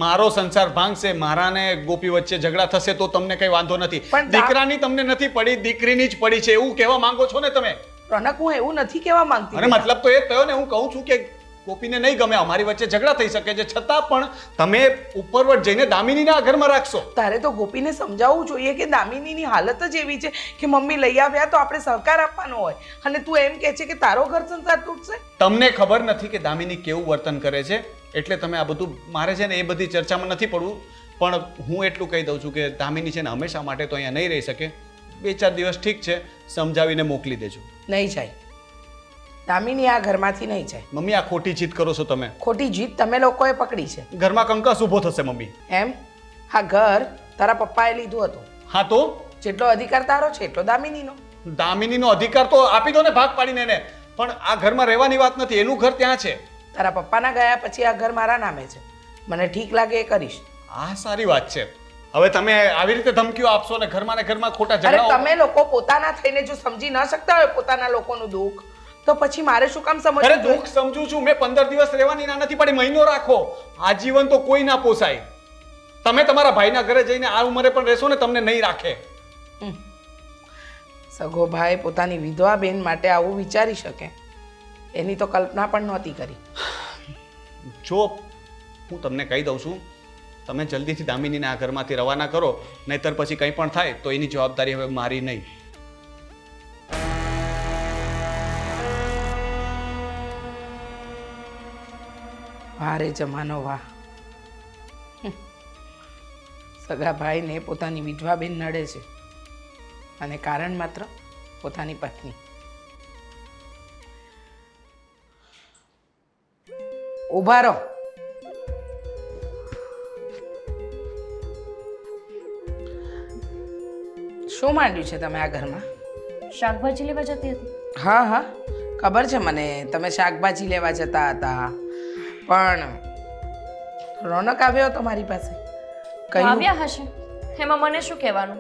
મારો સંસાર ભાંગશે, મારા ને ગોપી વચ્ચે ઝઘડા થશે તો તમને કઈ વાંધો નથી? પણ દીકરાની તમને નથી પડી, દીકરીની જ પડી છે એવું કહેવા માંગો છો ને તમે? રોનક, હું એવું નથી કહેવા માંગતી. અરે મતલબ તો એ થયો ને, હું કહું છું કે ગોપીને નહીં ગમે, અમારી વચ્ચે ઝઘડા થઈ શકે છે, છતાં પણ તમે ઉપરવટ જઈને દામિનીને આ ઘરમાં રાખશો. તારે તો ગોપીને સમજાવવું જોઈએ કે દામિનીની હાલત જ એવી છે કે મમ્મી લઈ આવ્યા તો આપણે સહકાર આપવાનો હોય, અને તું એમ કહે છે કે તારો ઘર સંસાર તૂટશે. તમને ખબર નથી કે દામિની કેવું વર્તન કરે છે, એટલે તમે આ બધું, મારે છે ને એ બધી ચર્ચામાં નથી પડવું. પણ હું એટલું કહી દઉં છું કે દામિની છે ને હંમેશા માટે તો અહીંયા નહીં રહી શકે. 2-4 દિવસ ઠીક છે, સમજાવીને મોકલી દેજો. નહીં જાય, દામિની આ ઘરમાંથી નહીં જાય. મમ્મી, આ ખોટી જીત કરો છો તમે. ખોટી જીત તમે લોકોએ પકડી છે. ઘરમાં કંકાસ ઊભો થશે મમ્મી. એમ? આ ઘર તારા પપ્પાએ લીધું હતું. હા તો જેટલો અધિકાર તારો છે એટલો દામિનીનો. દામિનીનો અધિકાર તો આપી દો ને ભાગ પાડીને એને, પણ આ ઘરમાં રહેવાની વાત નથી. એનું ઘર ત્યાં છે. તારા પપ્પાના ગયા પછી આ ઘર મારા નામે છે. મને ઠીક લાગે એ કરીશ. આ સારી વાત છે. હવે તમે આવી રીતે ધમકીઓ આપશો ને ઘરમાં ખોટા અરે ઝઘડાઓ. તમે લોકો પોતાના થઈને જો સમજી ન શકતા હોય પોતાના લોકોનું દુઃખ, તો પછી મારે શું કામ સમજવું? અરે દુઃખ સમજુ છું. મેં 15 દિવસ રહેવાની ના નથી પાડી, મહિનો રાખો. આજીવન તો કોઈ ના પોસાય. તમે તમારા ભાઈના ઘરે જઈને આ ઉંમરે પણ રહેશો ને તમને નહીં રાખે. સગો ભાઈ પોતાની વિધવા બેન માટે આવું વિચારી શકે એની તો કલ્પના પણ નહોતી કરી. જો હું તમને કહી દઉં છું, તમે જલ્દીથી દામિનીને આ ઘરમાંથી રવાના કરો, નહીંતર પછી કંઈ પણ થાય તો એની જવાબદારી હવે મારી નહીં. ભારે જમાનો વાહ. સગા ભાઈને પોતાની વિધવા બેન નડે છે અને કારણ માત્ર પોતાની પત્ની. ઊભા રહો. શું માંડ્યું છે તમે આ ઘરમાં? શાકભાજી લેવા જતી હતી. હા હા ખબર છે મને, તમે શાકભાજી લેવા જતા હતા, પણ રોનક આવ્યો હતો મારી પાસે. કહ્યું આવ્યા હશે, એમાં મને શું કહેવાનું?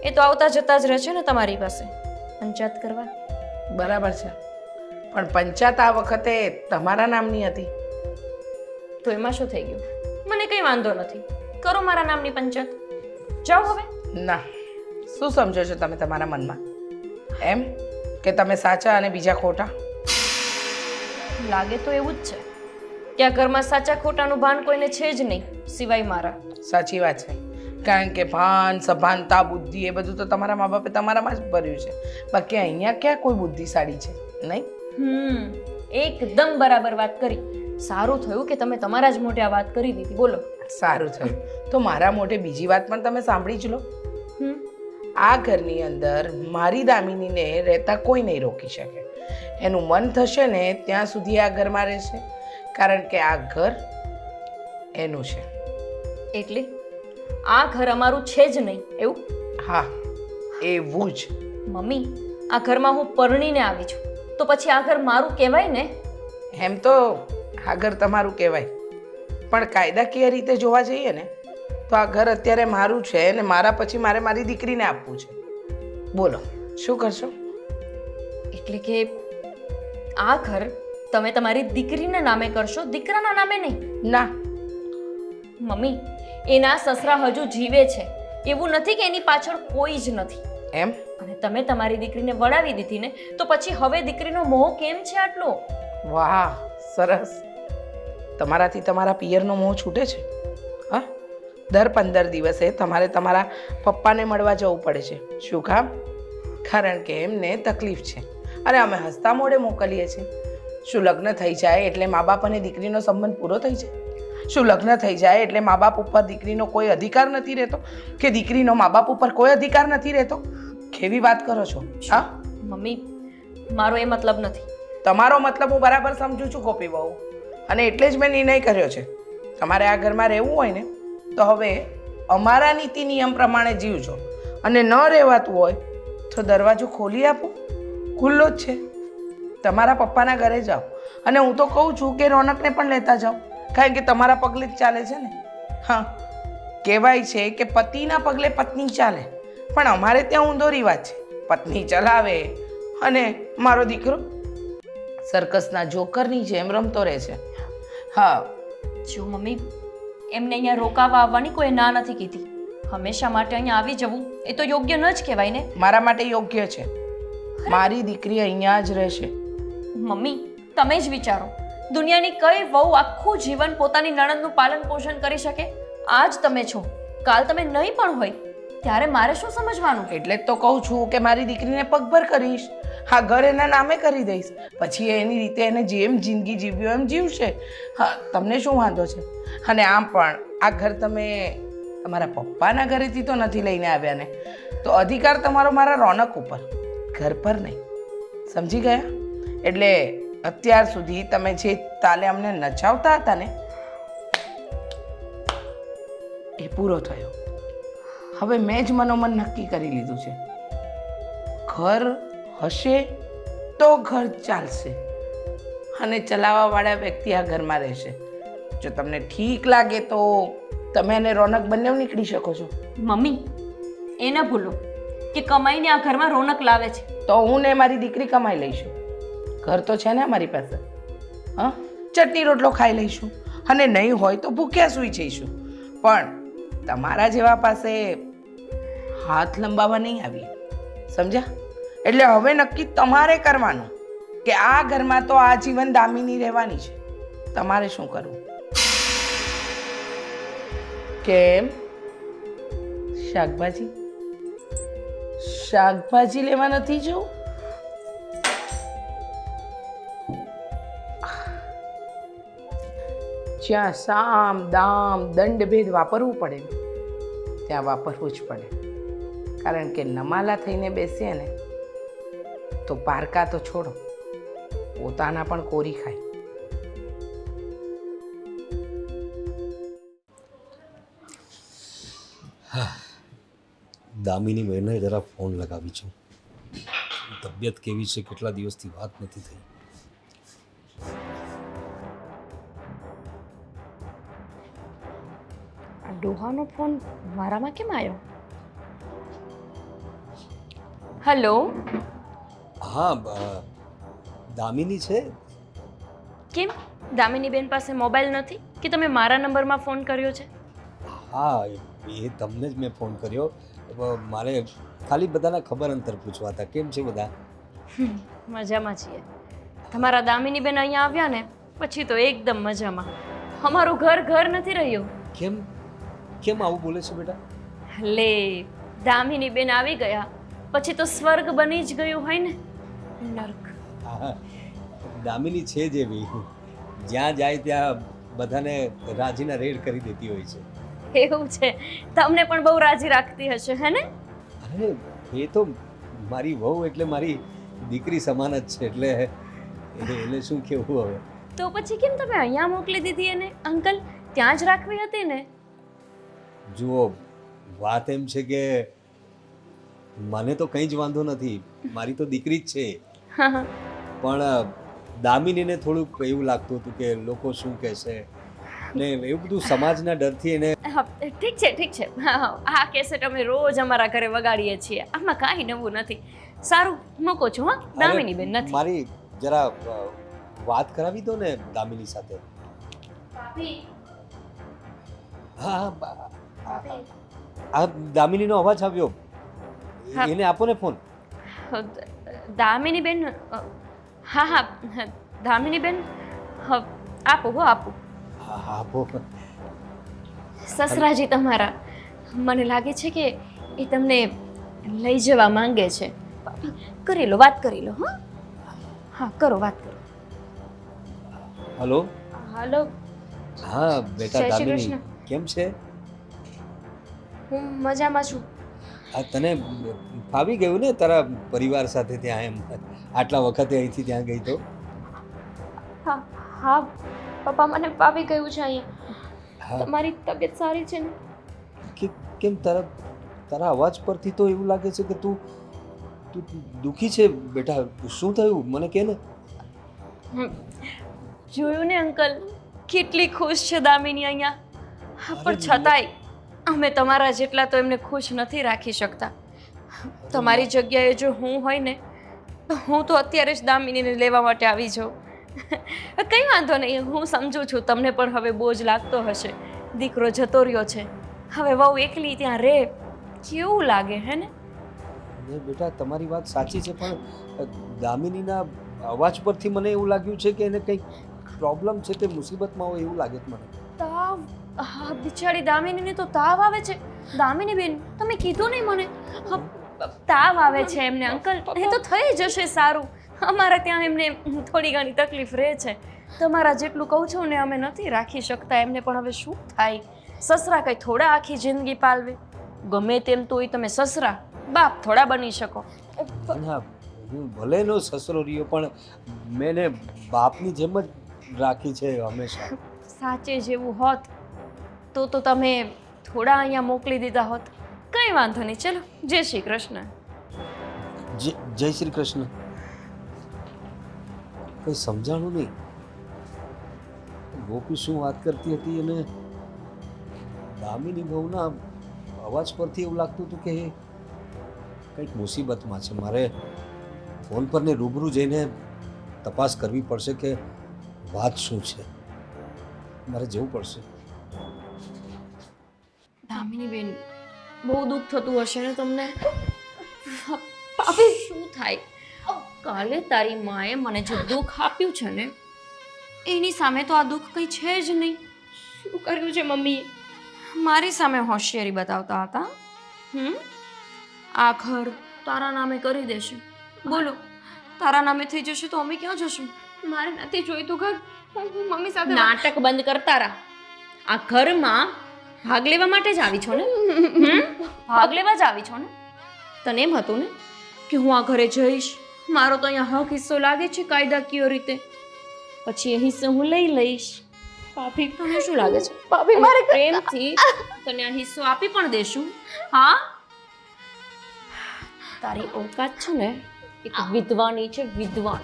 એ તો આવતા જતા જ રહે છે ને તમારી પાસે પંચાયત કરવા. બરાબર છે, પણ પંચાયત આ વખતે તમારા નામની હતી. તો એમાં શું થઈ ગયું? મને કંઈ વાંધો નથી, કરો મારા નામની પંચાયત. જાઓ હવે. ના, શું સમજો છો તમે તમારા મનમાં? એમ કે તમે સાચા અને બીજા ખોટા? લાગે તો એવું જ છે કે આ ઘરમાં સાચા ખોટાનું ભાન કોઈને છે જ નહીં સિવાય મારા. સાચી વાત છે, કારણ કે ભાન સભાનતા બુદ્ધિ એ બધું તો તમારા મા બાપે તમારામાં જ ભર્યું છે. બાકી અહીંયા ક્યાં કોઈ બુદ્ધિશાળી છે? નહીં. એકદમ બરાબર વાત કરી. સારું થયું કે તમે તમારા જ મોઢે આ વાત કરી દીધી. બોલો. સારું થયું. તો મારા મોઢે બીજી વાત પણ તમે સાંભળી જ લો. આ ઘરની અંદર મારી દામિનીને રહેતા કોઈ નહીં રોકી શકે. એનું મન થશે ને ત્યાં સુધી આ ઘરમાં રહેશે, કારણ કે આ ઘર એનું છે. એટલે આ ઘર અમારું છે જ નહીં એવું? હા, એવું જ. મમ્મી, આ ઘરમાં હું પરણીને આવી છું, તો પછી આ ઘર મારું કહેવાય ને? એમ તો આ ઘર તમારું કહેવાય, પણ કાયદાકીય રીતે જોવા જઈએ ને તો આ ઘર અત્યારે મારું છે અને મારા પછી મારે મારી દીકરીને આપવું છે. બોલો શું કરશો? એટલે કે આ ઘર તમે તમારી દીકરીના નામે કરશો, દીકરાના નામે નહીં? ના. મમ્મી, એના સસરા હજુ જીવે છે, એવું નથી કે એની પાછળ કોઈ જ નથી. એમ? અને તમે તમારી દીકરીને વળાવી દીધી ને, તો પછી હવે દીકરીનો મોહ કેમ છે આટલો? વાહ, સરસ. તમારાથી તમારા પિયરનો મોહ છૂટે છે. હા, દર 15 દિવસે તમારે તમારા પપ્પાને મળવા જવું પડે છે. શું કામ? કારણ કે એમને તકલીફ છે અને અમે હસતા મોઢે મોકલીએ છીએ. શું લગ્ન થઈ જાય એટલે મા બાપ અને દીકરીનો સંબંધ પૂરો થઈ જાય? શું લગ્ન થઈ જાય એટલે મા બાપ ઉપર દીકરીનો કોઈ અધિકાર નથી રહેતો, કે દીકરીનો મા બાપ ઉપર કોઈ અધિકાર નથી રહેતો? કેવી વાત કરો છો? હા મમ્મી, મારો એ મતલબ નથી. તમારો મતલબ હું બરાબર સમજુ છું ગોપી બહુ, અને એટલે જ મેં નિર્ણય કર્યો છે. તમારે આ ઘરમાં રહેવું હોય ને તો હવે અમારા નીતિ નિયમ પ્રમાણે જીવજો, અને ન રહેવાતું હોય તો દરવાજો ખોલી આપો, ખુલ્લો જ છે. તમારા પપ્પાના ઘરે જાઓ, અને હું તો કહું છું કે રોનકને પણ લેતા જાઓ, કારણ કે તમારા પગલે જ ચાલે છે ને. હા, કહેવાય છે કે પતિના પગલે પત્ની ચાલે, પણ અમારે ત્યાં ઊંધો રિવાજ છે. પત્ની ચલાવે અને મારો દીકરો સર્કસના જોકરની જેમ રમતો રહે છે. હા જો મમ્મી, એમને અહીંયા રોકાવા આવવાની કોઈ ના નથી કીધી. હંમેશા માટે અહીંયા આવી જવું એ તો યોગ્ય ન જ કહેવાય ને. મારા માટે યોગ્ય છે. મારી દીકરી અહીંયા જ રહેશે. મમ્મી, તમે જ વિચારો, દુનિયાની કઈ વહુ આખું જીવન પોતાની નણંદનું પાલન પોષણ કરી શકે? આજ તમે છો, કાલ તમે નહીં પણ હોય, ત્યારે મારે શું સમજવાનું? એટલે જ તો કહું છું કે મારી દીકરીને પગભર કરીશ, હા ઘર એના નામે કરી દઈશ, પછી એની રીતે એને જેમ જિંદગી જીવ્યો એમ જીવશે. હા, તમને શું વાંધો છે? અને આમ પણ આ ઘર તમે તમારા પપ્પાના ઘરેથી તો નથી લઈને આવ્યા ને, તો અધિકાર તમારો મારા રોનક ઉપર, ઘર પર નહીં. સમજી ગયા? એટલે અત્યાર સુધી તમે જે તાલે અમને નચાવતા હતા ને એ પૂરો થયો. હવે મેં જ મનોમન નક્કી કરી લીધું છે, ઘર હશે તો ઘર ચાલશે, અને ચલાવવાવાળા વ્યક્તિ આ ઘરમાં રહેશે. જો તમને ઠીક લાગે તો તમે અને રોનક બંને નીકળી શકો છો. મમ્મી, એ ન ભૂલો કે કમાઈને આ ઘરમાં રોનક લાવે છે. તો હું ને મારી દીકરી કમાઈ લઈશું, ઘર તો છે ને અમારી પાસે. હા, ચટણી રોટલો ખાઈ લઈશું, અને નહીં હોય તો ભૂખ્યા સૂઈ જઈશું. પણ તમારા જેવા પાસે હાથ લંબાવવા નહીં આવીએ, સમજ્યા? એટલે હવે નક્કી તમારે કરવાનું કે આ ઘરમાં તો આજીવન દામિની રહેવાની છે. તમારે શું કરવું? કેમ? શાકભાજી લેવા નથી જવું? જ્યાં સામ દામ દંડ ભેદ વાપરવું પડે ને ત્યાં વાપરવું જ પડે. કારણ કે નમાલા થઈને બેસીએ ને તો પારકા તો છોડો, પોતાના પણ કોરી ખાય. દામિની બહેને જરા ફોન લગાવી છું. તબિયત કેવી છે, કેટલા દિવસથી વાત નથી થઈ. આ ડોહાનો ફોન મારામાં કેમ આવ્યો? હેલો, હા દામિની છે? કેમ દામિની બેન પાસે મોબાઈલ નથી કે તમે મારા નંબરમાં ફોન કર્યો છે? હા એ તમને જ મેં ફોન કર્યો. મારે ખાલી બધાના ખબર અંતર પૂછવા હતા. કેમ છે બધા? મજામાં છીએ. તમારા દામિની બેન અહીંયા આવ્યા ને પછી તો એકદમ મજામાં. અમારું ઘર ઘર નથી રહ્યું. કેમ કેમ આવું બોલે છે બેટા? લે, દામિની બેન આવી ગયા પછી તો સ્વર્ગ બની જ ગયું હોય ને નર્ક. હા, દામિની છે જ એવી, જ્યાં જાય ત્યાં બધાને રાજીના રેડ કરી દેતી હોય છે. એવું છે? તમને પણ બહુ રાજી રાખતી હશે હે ને? અરે એ તો મારી વહુ એટલે મારી દીકરી સમાન જ છે, એટલે એને શું કહેવું હવે. તો પછી કેમ તમે અહીંયા મોકલી દીધી એને? અંકલ, ત્યાં જ રાખવી હતી ને. જુઓ, વાત એમ છે કે મને તો કંઈ જ વાંધો નથી, મારી તો દીકરી જ છે. પણ દામિનીને થોડુંક એવું લાગતું હતું કે લોકો શું કહેશે ને એવું બધું સમાજના ડરથી એને. હા, ઠીક છે ઠીક છે. આ કેસેટ અમે રોજ અમારા ઘરે વગાડીએ છીએ, આમાં કાંઈ નવું નથી. સારું, મૂકો છો. હા, દામિની બેન નથી. મારી જરા વાત કરાવી દો ને દામિની સાથે. હા આ દામિનીનો અવાજ આવ્યો, હા. એને આપો ને ફોન. દામિની બેન, હા હા દામિની બેન, આપો હો આપો. હા આપો. સસરાજી તમારા, મને લાગે છે કે એ તમને લઈ જવા માંગે છે. કરી લો, વાત કરી લો. હા હા, કરો, વાત કરો. હલો. હાલો. હા બેટા જય શ્રી દામિની, કૃષ્ણ. કેમ છે? હું મજામાં છું. આ તને ફાવી ગયું ને તારા પરિવાર સાથે ત્યાં? એમ આટલા વખતે અહીંથી ત્યાં ગઈ તો? હા હા પપ્પા, મને ફાવી ગયું છે અહીંયા. હા. તમારી તબિયત સારી છે ને? કેમ તારા અવાજ પરથી તો એવું લાગે છે કે તું દુઃખી છે બેટા. શું થયું મને કહે ને. જોયું ને અંકલ, કેટલી ખુશ છે દામિની અહીંયા. પણ છતાંય અમે તમારા જેટલા તો એમને ખુશ નથી રાખી શકતા. તમારી જગ્યાએ જો હું હોય ને તો હું તો અત્યારે જ દામિનીને લેવા માટે આવી જાઉં. કંઈ વાંધો નહીં, હું સમજુ છું તમને પણ હવે બોજ લાગતો હશે. દીકરો જતો રહ્યો છે, હવે વહુ એકલી ત્યાં રહે, કેવું લાગે હે ને? બેટા તમારી વાત સાચી છે, પણ દામિનીના અવાજ પરથી મને એવું લાગ્યું છે કે એને કંઈક પ્રોબ્લેમ છે, કે મુસીબતમાં હોય એવું લાગે છે મને. તાવ? હા, બિચારી દામિનીને તો તાવ આવે છે. દામિની બેન, તમે કીધું નહીં મને. તાવ આવે છે એમને અંકલ. એ તો થઈ જશે સારું. અમારા ત્યાં એમને થોડી ઘણી તકલીફ રહે છે. તમારા જેટલું કહું છું ને, અમે નથી રાખી શકતા એમને. પણ હવે શું થાય? સસરા કંઈ થોડા આખી જિંદગી પાલવે? ગમે તેમ તોય તમે સસરા બાપ થોડા બની શકો. ના, હું ભલે નો સસરો રહ્યો પણ મેં એને બાપની જેમ જ રાખી છે હંમેશા. સાચે જેવું હોત તો તમે થોડા અહીંયા મોકલી દીધા હોત. કંઈ વાંધો નહીં, ચલો, જય શ્રી કૃષ્ણ. જય શ્રી કૃષ્ણ. કંઈ સમજાણું નહીં. ગોપી શું વાત કરતી હતી અને દામિની બહુના અવાજ પરથી એવું લાગતું હતું કે એ કંઈક મુસીબતમાં છે. મારે ફોન પર ને રૂબરૂ જઈને તપાસ કરવી પડશે કે વાત શું છે. મારે જવું પડશે. દામિની બેન, બહુ દુઃખ થતું હશે ને તમને? ભાભી શું થાય? કાલે તારી માએ મને જે દુઃખ આપ્યું છે ને એની સામે તો આ દુઃખ કંઈ છે જ નહીં. શું કર્યું છે મમ્મીએ? મારી સામે હોશિયારી બતાવતા હતા. આ ઘર તારા નામે કરી દેશે. બોલો, તારા નામે થઈ જશે તો અમે ક્યાં જશું? મારે નથી જોઈતું ઘર. હું મમ્મી સાથે નાટક બંધ કરતા રહા. આ ઘરમાં ભાગ લેવા માટે જ આવી છો ને? ભાગ લેવા જ આવી છો ને? તને એમ હતું ને કે હું આ ઘરે જઈશ, મારો તો અહીંયા હક હિસ્સો લાગે છે કાયદાકીય રીતે, પછી એ હિસ્સો હું લઈ લઈશ. ભાભી તને શું લાગે છે? ભાભી અને મારે પ્રેમથી તને આ હિસ્સો આપી પણ દેશું. હા, તારી ઓકાત છે ને એક વિધવાની છે, વિધવા.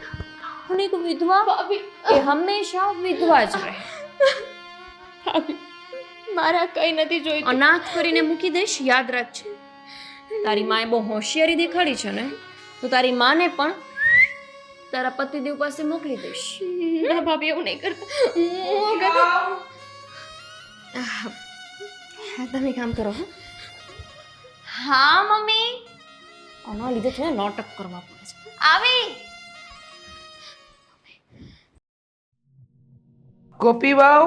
અને એક વિધવા ભાભી એ હંમેશા વિધવા જ રહે. ભાભી મારે આ કંઈ નથી જોઈતું. અનાથ કરીને મૂકી દઈશ, યાદ રાખજે. તારી માએ બહુ હોશિયારી દેખાડી છે ને, તો તારી માને પણ તારા પતિદેવ પાસે મોકલી દઈશ. ના ભાભી એવું નહીં કરતા. હું કરતા. તમે કામ કરો. હા મમ્મી. આના લીધે છે ને નાટક કરવા પડે છે. આવી ગોપી વાવ,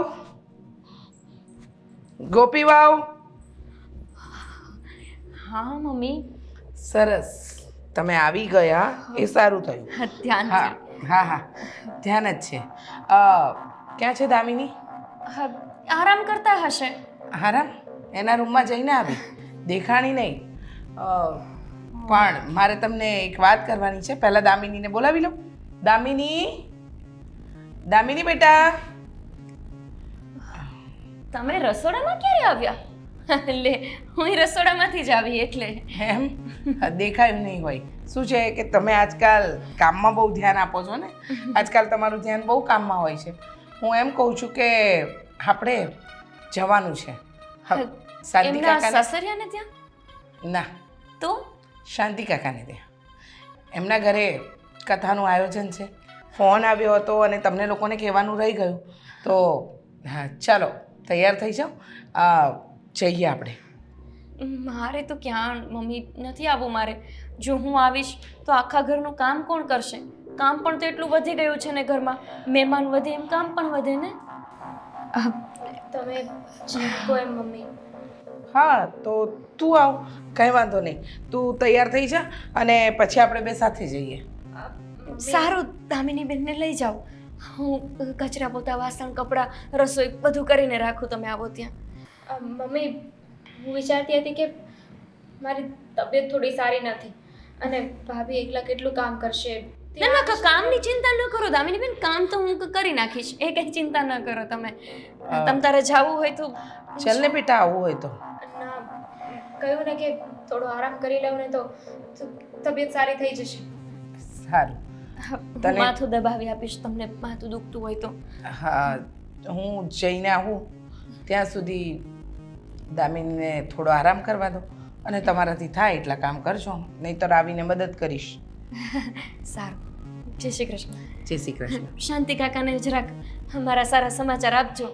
ગોપી વાવ. હા મમ્મી. સરસ, તમે આવી ગયા એ સારું થયું. ધ્યાન હા હા હા, ધ્યાન જ છે. ક્યાં છે દામિની? આરામ કરતા હશે. આરામ? એના રૂમમાં જઈને આવી, દેખાણી નહીં. પણ મારે તમને એક વાત કરવાની છે. પહેલાં દામિનીને બોલાવી લો. દામિની, દામિની બેટા. તમે રસોડામાં ક્યારે આવ્યા? લે, હું રસોડામાંથી જ આવી એટલે. એમ દેખાયું નહીં હોય. શું છે કે તમે આજકાલ કામમાં બહુ ધ્યાન આપો છો ને, આજકાલ તમારું ધ્યાન બહુ કામમાં હોય છે. હું એમ કહું છું કે આપણે જવાનું છે શાંતિ એમના કાકાને. સસરિયાને ત્યાં? ના, તો શાંતિ કાકાને ત્યાં. એમના ઘરે કથાનું આયોજન છે. ફોન આવ્યો હતો અને તમને લોકોને કહેવાનું રહી ગયું. તો હા, ચાલો તૈયાર થઈ જાઓ, જઈએ આપણે. મારે તો ક્યાં મમ્મી, નથી આવવું મારે. જો હું આવીશ તો આખા ઘરનું કામ કોણ કરશે? કામ પણ તો એટલું વધી ગયું છે ને ઘરમાં. મહેમાન વધે એમ કામ પણ વધે ને. તમે જેમ કહો એમ મમ્મી. હા, તો તું આવ, કંઈ વાંધો નહીં. તું તૈયાર થઈ જા અને પછી આપણે બે સાથે જઈએ. સારું, દામિની બેનને લઈ જાઓ. હું કચરા પોતા, વાસણ, કપડાં, રસોઈ બધું કરીને રાખું, તમે આવો ત્યાં. મમ્મી હું વિચારતી હતી કે મારી તબિયત થોડી સારી નથી અને ભાભી એકલા કેટલું કામ કરશે. ના ના, કામની ચિંતા ન કરો દામિની બેન, કામ તો હું કરી નાખીશ. એ કઈ ચિંતા ન કરો તમે. તમ તારે જવું હોય તો ચાલ ને બેટા, આવવું હોય તો. ના, કહ્યું ને કે થોડો આરામ કરી લઉં ને તો તબિયત સારી થઈ જશે. સારું. હું માથું દબાવી આપીશ તમને, માથું દુખતું હોય તો. હા, હું જઈને આવું ત્યાં સુધી દામિનીને થોડો આરામ કરવા દો અને તમારાથી થાય એટલા કામ કરજો, નહીંતર આવીને મદદ કરીશ. સારું, જય શ્રી કૃષ્ણ. જય શ્રી કૃષ્ણ. શાંતિ કાકાને જરાક મારા સારા સમાચાર આપજો.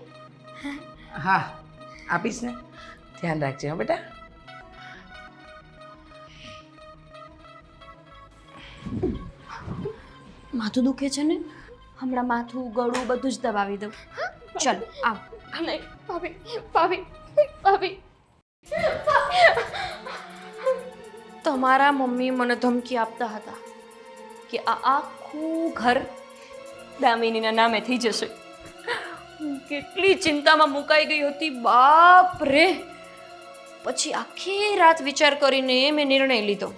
હા, આપીશ ને. ધ્યાન રાખજે હો બેટા. માથું દુખે છે ને, હમણાં માથું, ગળું બધું જ દબાવી દઉં. ચાલો આવ. નહીં ભાભી, ભાભી, ભાભી. તમારા મમ્મી મને ધમકી આપતા હતા કે આ આખું ઘર દામિનીના નામે થઈ જશે. હું કેટલી ચિંતામાં મુકાઈ ગઈ હતી, બાપ રે. પછી આખી રાત વિચાર કરીને મેં નિર્ણય લીધો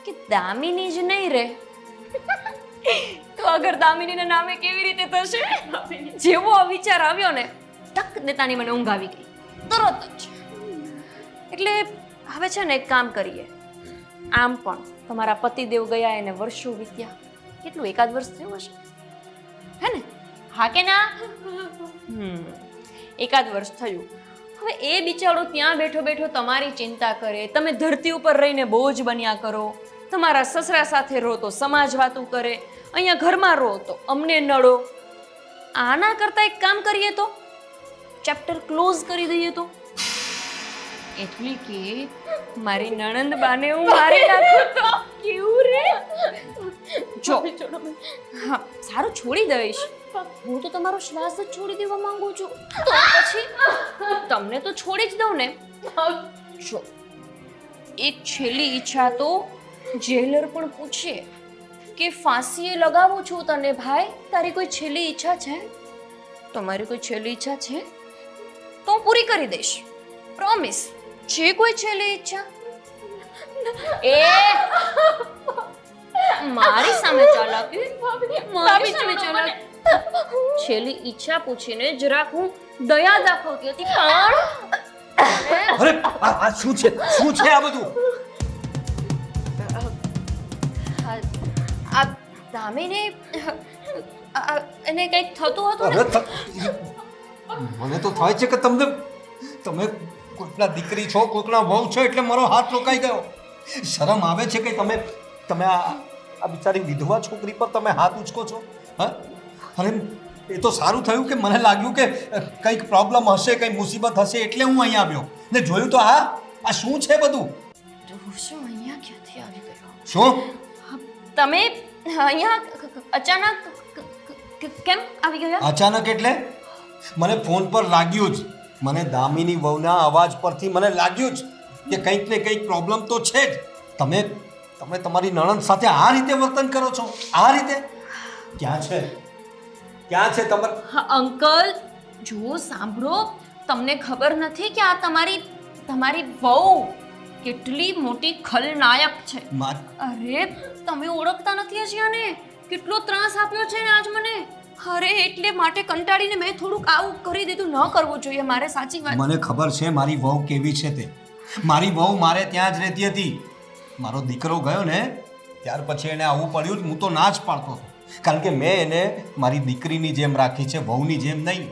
કે દામિની જ નહીં રહે તો અગર દામિનીના નામે કેવી રીતે થશે. જેવો આ વિચાર આવ્યો ને, ટક દેતાની મને ઊંઘ આવી ગઈ તરત જ. એટલે હવે છે ને એક કામ કરીએ. આમ પણ તમારા પતિદેવ ગયા એને વર્ષો વીત્યા. કેટલું, એકાદ વર્ષ થયું હશે હે ને? હા કે ના? એકાદ વર્ષ થયું. હવે એ બિચારો ત્યાં બેઠો બેઠો તમારી ચિંતા કરે, તમે ધરતી ઉપર રહીને બોજ બન્યા કરો. તમારા સસરા સાથે રહો તો સમાજ વાતું કરે, અહીંયા ઘરમાં રહો તો અમને નડો. આના કરતાં એક કામ કરીએ તો, ચેપ્ટર ક્લોઝ કરી દઈએ તો. એટલે કે મારી નણંદ બાને હું મારી નાખું તો કેવું રે? જો હા સારું છોડી દઈશ. હું તો તમારો શ્વાસ જ છોડી દેવા માંગુ છું, તો પછી તમને તો છોડી જ દઉં ને. જો એક છેલ્લી ઈચ્છા તો જેલર પણ પૂછે કે ફાંસીએ લગાવું છું તને ભાઈ, તારી કોઈ છેલ્લી ઈચ્છા છે? તમારી કોઈ છેલ્લી ઈચ્છા છે તો હું પૂરી કરી દઈશ, પ્રોમિસ. છે કોઈ છેલ્લી ઈચ્છા? એ મારી સામે ચાલાકી, મારી સામે ચાલાકી. છેલ્લી ઈચ્છા પૂછીને જરાક હું દયા દાખવતી હતી, પણ અરે આ શું છે આ બધું? આ દામિની એને કંઈક થતું હતું ને. મને તો થાય છે કે તમે કોઈકના દીકરી છો, કોઈકના વહુ છો, એટલે મારો હાથ રોકાઈ ગયો. શરમ આવે છે કે તમે આ બિચારી વિધવા છોકરી પર તમે હાથ ઉચકો છો? હા, અરે એ તો સારું થયું કે મને લાગ્યું કે કંઈક પ્રોબ્લેમ હશે, કંઈ મુસીબત હશે, એટલે હું અહીંયા આવ્યો ને જોયું તો આ શું છે બધું? શું અહીંયા ક્યાંથી આવી ગયો? શું તમે અહીંયા અચાનક કેમ આવી ગયા? અચાનક એટલે મને ફોન પર લાગ્યું જ, મને દામિની વહુના અવાજ પરથી મને લાગ્યું જ કે કંઈક ને કંઈક પ્રોબ્લેમ તો છે જ. તમે તમારી નણંદ સાથે આ રીતે વર્તન કરો છો? આ રીતે ક્યાં છે તમાર? હા અંકલ, જુઓ સાંભળો, તમને ખબર નથી કે આ તમારી વહુ કેટલી મોટી ખલનાયક છે. અરે તમે ઓળખતા નથી હજી આને, કેટલો ત્રાસ આપ્યો છે ને આજ મને. અરે એટલે માટે કંટાળીને મેં થોડુંક આવું કરી દીધું. ન કરવું જોઈએ મારે, સાચી વાત. મને ખબર છે મારી વહુ કેવી છે તે. મારી વહુ મારે ત્યાં જ રહેતી હતી. મારો દીકરો ગયો ને ત્યાર પછી એને આવું પડ્યું. હું તો ના જ પાડતો હતો, કારણ કે મેં એને મારી દીકરીની જેમ રાખી છે, વહુની જેમ નહીં.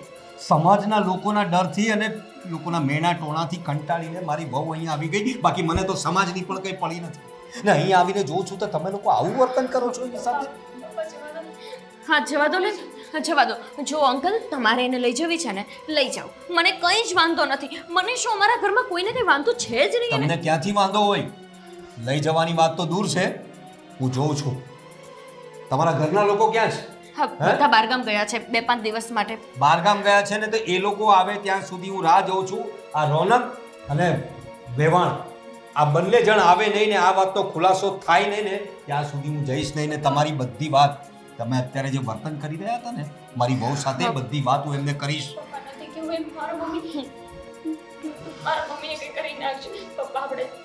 સમાજના લોકોના ડરથી અને લોકોના મેણા ટોણાથી કંટાળીને મારી વહુ અહીંયા આવી ગઈ. બાકી મને તો સમાજની પણ કંઈ પડી નથી ને અહીંયા આવીને જોઉં છું તો તમે લોકો આવું વર્તન કરો છો એની સાથે. હા જવા દો ને, જવા દો. જો અંકલ તમારે એને લઈ જવી છે ને લઈ જાઓ, મને કંઈ જ વાંધો નથી. મને શું અમારા ઘરમાં કોઈને કંઈ વાંધો છે જ નહીં. તમને ક્યાંથી વાંધો હોય? લઈ જવાની વાત તો દૂર છે, હું જોઉં છું. તમારા ઘરના લોકો ક્યાં છે? હા બધા બારગામ ગયા છે 2-5 દિવસ માટે. બહારગામ ગયા છે ને તો એ લોકો આવે ત્યાં સુધી હું રાહ જોઉં છું. આ રોનક અને વેવાણ આ બંને જણ આવે નહીં ને આ વાતનો ખુલાસો થાય નહીં ને ત્યાં સુધી હું જઈશ નહીં. ને તમારી બધી વાત, તમે અત્યારે જે વર્તન કરી રહ્યા હતા ને મારી વહુ સાથે, બધી વાત હું એમને કરીશ.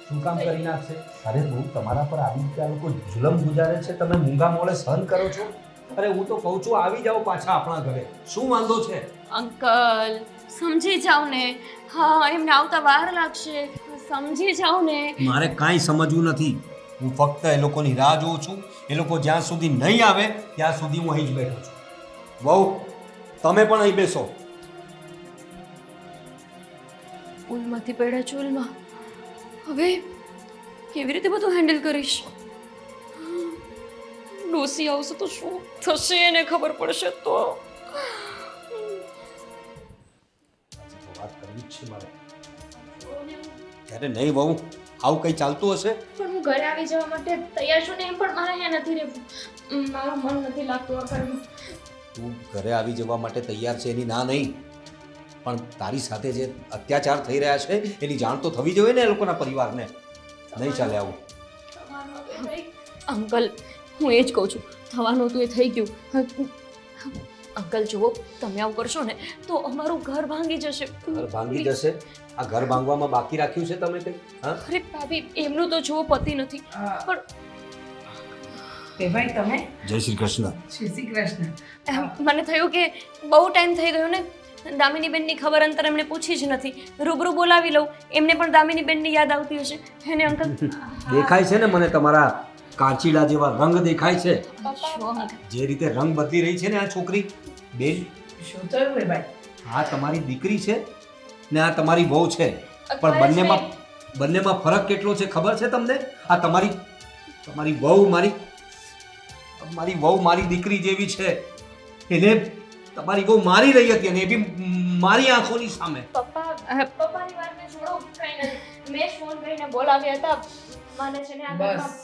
શું કામ કરી નાખશે? અરે બહુ તમારા પર આવી રીતે આ લોકો જુલમ ગુજારે છે, તમે મૂંગા મોળે સહન કરો છો. અરે હું તો કહું છું આવી જાઓ પાછા આપણા ઘરે, શું વાંધો છે? અંકલ સમજી જાઓ ને. હા એમને આવતા વાર લાગશે, સમજી જાઓ ને. મારે કાંઈ સમજવું નથી, હું ફક્ત એ લોકોની રાહ જોઉં છું. એ લોકો જ્યાં સુધી નહીં આવે ત્યાં સુધી હું અહીં જ બેઠો છું. વહુ તમે પણ અહીં બેસો. ઉલમાંથી પડ્યા ચૂલમાં, હવે કેવી રીતે બધું હેન્ડલ કરીશ? ડોસી આવશે તો શું થશે એને ખબર પડશે તો. વાત કરવી જ છે મારે. ત્યારે નહીં વહુ, આવું કંઈ ચાલતું હશે? પણ હું ઘરે આવી જવા માટે તૈયાર છું ને, એમ પણ મારે અહીંયા નથી રહેવું. મારું મન નથી લાગતું આ ઘરમાં. તું ઘરે આવી જવા માટે તૈયાર છે એની ના નહીં, પણ તારી સાથે જે અત્યાચાર થઈ રહ્યા છે એની જાણ તો થવી જોઈએ ને એ લોકોના પરિવારને. નહીં ચાલે આવું. અંકલ હું એ જ કહું છું, થવાનું હતું એ થઈ ગયું. અંકલ જુઓ, તમે આવું કરશો ને તો અમારું ઘર ભાંગી જશે. ઘર ભાંગી જશે? આ ઘર ભાંગવામાં બાકી રાખ્યું છે તમે કંઈ? હા અરે ભાભી એમનું તો જુઓ પતિ નથી. પણ એ ભાઈ તમે જય શ્રી કૃષ્ણ. શ્રી કૃષ્ણ. મને થયું કે બહુ ટાઈમ થઈ ગયો ને, દામિની બેનની ખબર અંતર એમણે પૂછી જ નથી. રૂબરૂ બોલાવી લઉં, એમને પણ દામિની બેનની યાદ આવતી હશે હેને અંકલ? દેખાય છે ને મને તમારા કાચીડા જેવા રંગ દેખાય છે. શું અંકલ? જે રીતે રંગ બદલી રહી છે ને આ છોકરી બેન, શું થયું એ ભાઈ? આ તમારી દીકરી છે ને આ તમારી વહુ છે, પણ બંનેમાં ફરક કેટલો છે ખબર છે તમને? આ તમારી વહુ મારી દીકરી જેવી છે. એને તમારી વહુ મારી રહી હતી અને એ બી મારી આંખોની સામે. પપ્પાની વાતને છોડો, કઈ નથી. મેં જ ફોન કરીને બોલાવ્યા હતા. મને છે ને આ ઘરમાં બસ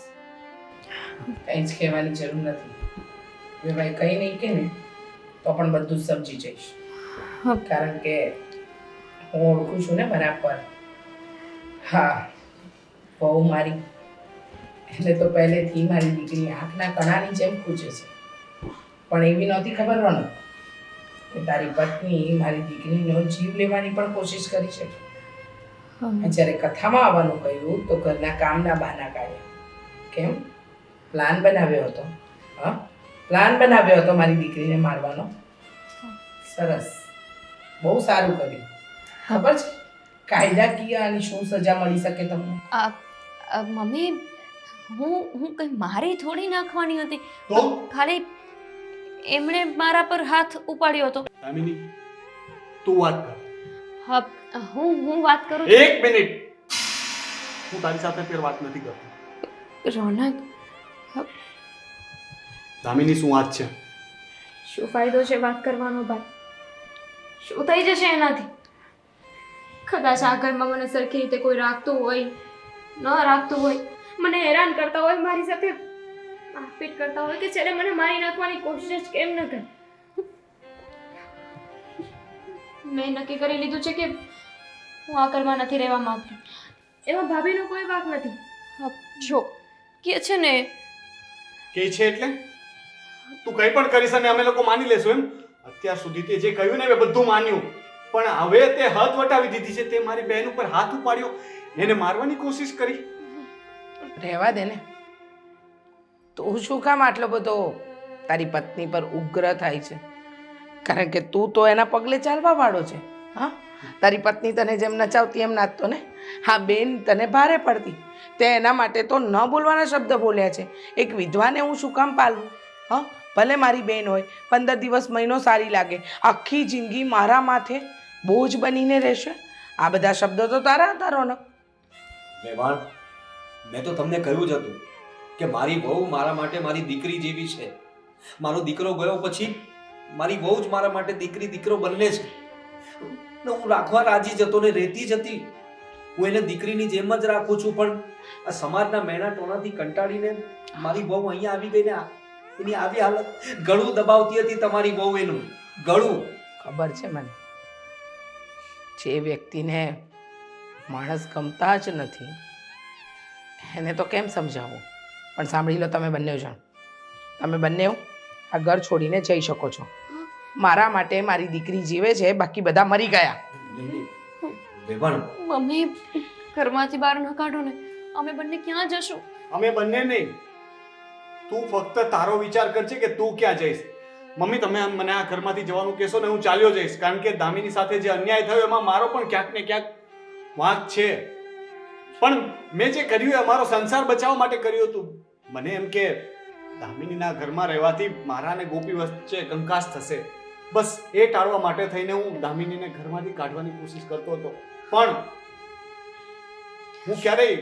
કંઈ જ કહેવાની જરૂર નથી. હવે ભાઈ કંઈ નહીં કે ને તો પણ બધું જ સમજી જઈશ. હા. કારણ કે હું ઓળખું છું ને બરાબર. હા, બહુ મારી એટલે તો પહેલેથી મારી દીકરી આંખના કણાની જેમ ખૂચે છે. પણ એવી નહોતી ખબર રોનક કે તારી પત્ની મારી દીકરીનો જીવ લેવાની પણ કોશિશ કરી છે. જ્યારે કથામાં આવવાનું કહ્યું તો ઘરના કામના બહાના કાઢ્યા. કેમ? પ્લાન બનાવ્યો હતો. હા, પ્લાન બનાવ્યો હતો મારી દીકરીને મારવાનો. સરસ, બહુ સારું કર્યું. ખબર છે કાયદાકીય આની શું સજા મળી શકે તમને? મમ્મી હું કંઈ મારી થોડી નાખવાની હતી. તો ખાલી એમણે મારા પર હાથ ઉપાડ્યો હતો. દામિની તું વાત કર. હા, હું વાત કરું એક મિનિટ, હું તારી સાથે ફેર વાત નથી કરતો. રોનક, દામિની શું વાત છે? શું ફાયદો છે વાત કરવાનો ભાઈ? શું થઈ જશે એનાથી? કદાચ આ ઘરમાં મને સરખી રીતે કોઈ રાખતું હોય, ન રાખતું હોય, મને હેરાન કરતા હોય, મારી સાથે મારપીટ કરતા હોય કે છેલ્લે મને મારી નાખવાની કોશિશ કેમ ન કરે? મેં નક્કી કરી લીધું છે કે હું આ ઘરમાં નથી રહેવા માંગતી. એમાં ભાભીનો કોઈ વાંક નથી. જો કે છે ને કે છે એટલે તું કંઈ પણ કરીશ અને અમે લોકો માની લેશું એમ? અત્યાર સુધી તે જે કહ્યું ને એ બધું માન્યું, પણ હવે તે હદ વટાવી દીધી છે. તે મારી બહેન ઉપર હાથ ઉપાડ્યો, એને મારવાની કોશિશ કરી. રહેવા દે ને. તું શું કામ આટલો બધો તારી પત્ની પર ઉગ્ર થાય છે? કારણ કે તું તો એના પગલે ચાલવા વાળો છે. હા, તારી પત્ની તને જેમ નચાવતી એમ નાચતો ને. હા બેન, તને ભારે પડતી. તે એના માટે તો ન બોલવાના શબ્દ બોલ્યા છે. એક વિધવાને હું શું કામ પાલવું? હા, ભલે મારી બેન હોય, 15 દિવસ મહિનો સારી લાગે, આખી જિંદગી મારા માથે બોજ બનીને રહેશે. આ બધા શબ્દો તો તારા હતા રોનક. વેવાણ, મેં તો તમને કહ્યું જ હતું કે મારી વહુ મારા માટે મારી દીકરી જેવી છે. મારો દીકરો ગયો પછી મારી વહુ જ મારા માટે દીકરી દીકરો બંને છે. ને હું રાખવા રાજી જ હતો ને રહેતી જ હતી. હું એને દીકરીની જેમ જ રાખું છું, પણ આ સમાજના મેણા ટોણાથી કંટાળીને મારી વહુ અહીંયા આવી ગઈ ને એની આવી હાલત. ગળું દબાવતી હતી તમારી વહુ, એનું ગળું. ખબર છે મને. જે વ્યક્તિને માણસ ગમતા જ નથી એને તો કેમ સમજાવવું? પણ સાંભળી લો તમે બંને જણ. તમે બંને આ ઘર છોડીને જઈ શકો છો. મારા માટે મારી દીકરી જીવે છે, બાકી બધા મરી ગયા. વેવાણ, મમ્મી ઘરમાંથી બહાર ન કાઢો ને. અમે બંને ક્યાં જશું? અમે બંને નહીં. તું ફક્ત તારો વિચાર કરજે કે તું ક્યાં જઈશ. મમ્મી, તમે મને આ ઘરમાંથી જવાનું કહેશો ને હું ચાલ્યો જઈશ. કારણ કે દામિની સાથે જે અન્યાય થયો એમાં મારો પણ ક્યાંક ને ક્યાંક વાંક છે. પણ મેં જે કર્યું એ અમારો સંસાર બચાવવા માટે કર્યું હતું. મને એમ કે દામિનીના ઘરમાં રહેવાથી મારા અને ગોપી વચ્ચે કંકાસ થશે, બસ એ ટાળવા માટે થઈને હું દામિનીને ઘરમાંથી કાઢવાની કોશિશ કરતો હતો. પણ હું ક્યારેય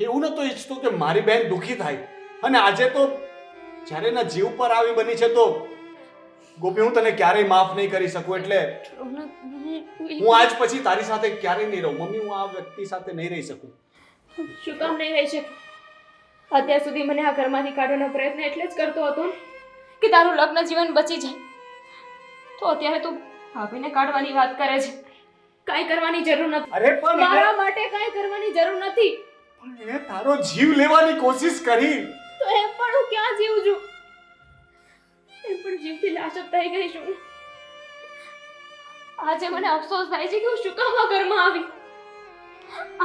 એવું નહોતો ઈચ્છતો કે મારી બહેન દુઃખી થાય. અને આજે તો જ્યારે એના જીવ પર આવી બની છે તો ગોપી, હું તને ક્યારેય માફ નહીં કરી શકું. એટલે હું આજ પછી તારી સાથે ક્યારેય નહીં રહું. મમ્મી, હું આ વ્યક્તિ સાથે નહીં રહી શકું. શું કામ નહીં રહી શકે? અત્યાર સુધી મને આ ઘરમાંથી કાઢવાનો પ્રયત્ન એટલે જ કરતો હતો કે તારું લગ્ન જીવન બચી જાય. તો અત્યારે તું ભાભીને કાઢવાની વાત કરે છે. કાંઈ કરવાની જરૂર નથી. અરે પણ મારા માટે કાંઈ કરવાની જરૂર નથી. એને તારો જીવ લેવાની કોશિશ કરી. તો એમ પણ હું ક્યાં જીવું છું? એમ પણ જીવથી લાશ જ થઈ ગઈ છું. આજે મને અફસોસ થાય છે કે હું શું કામ આ ઘરમાં આવી.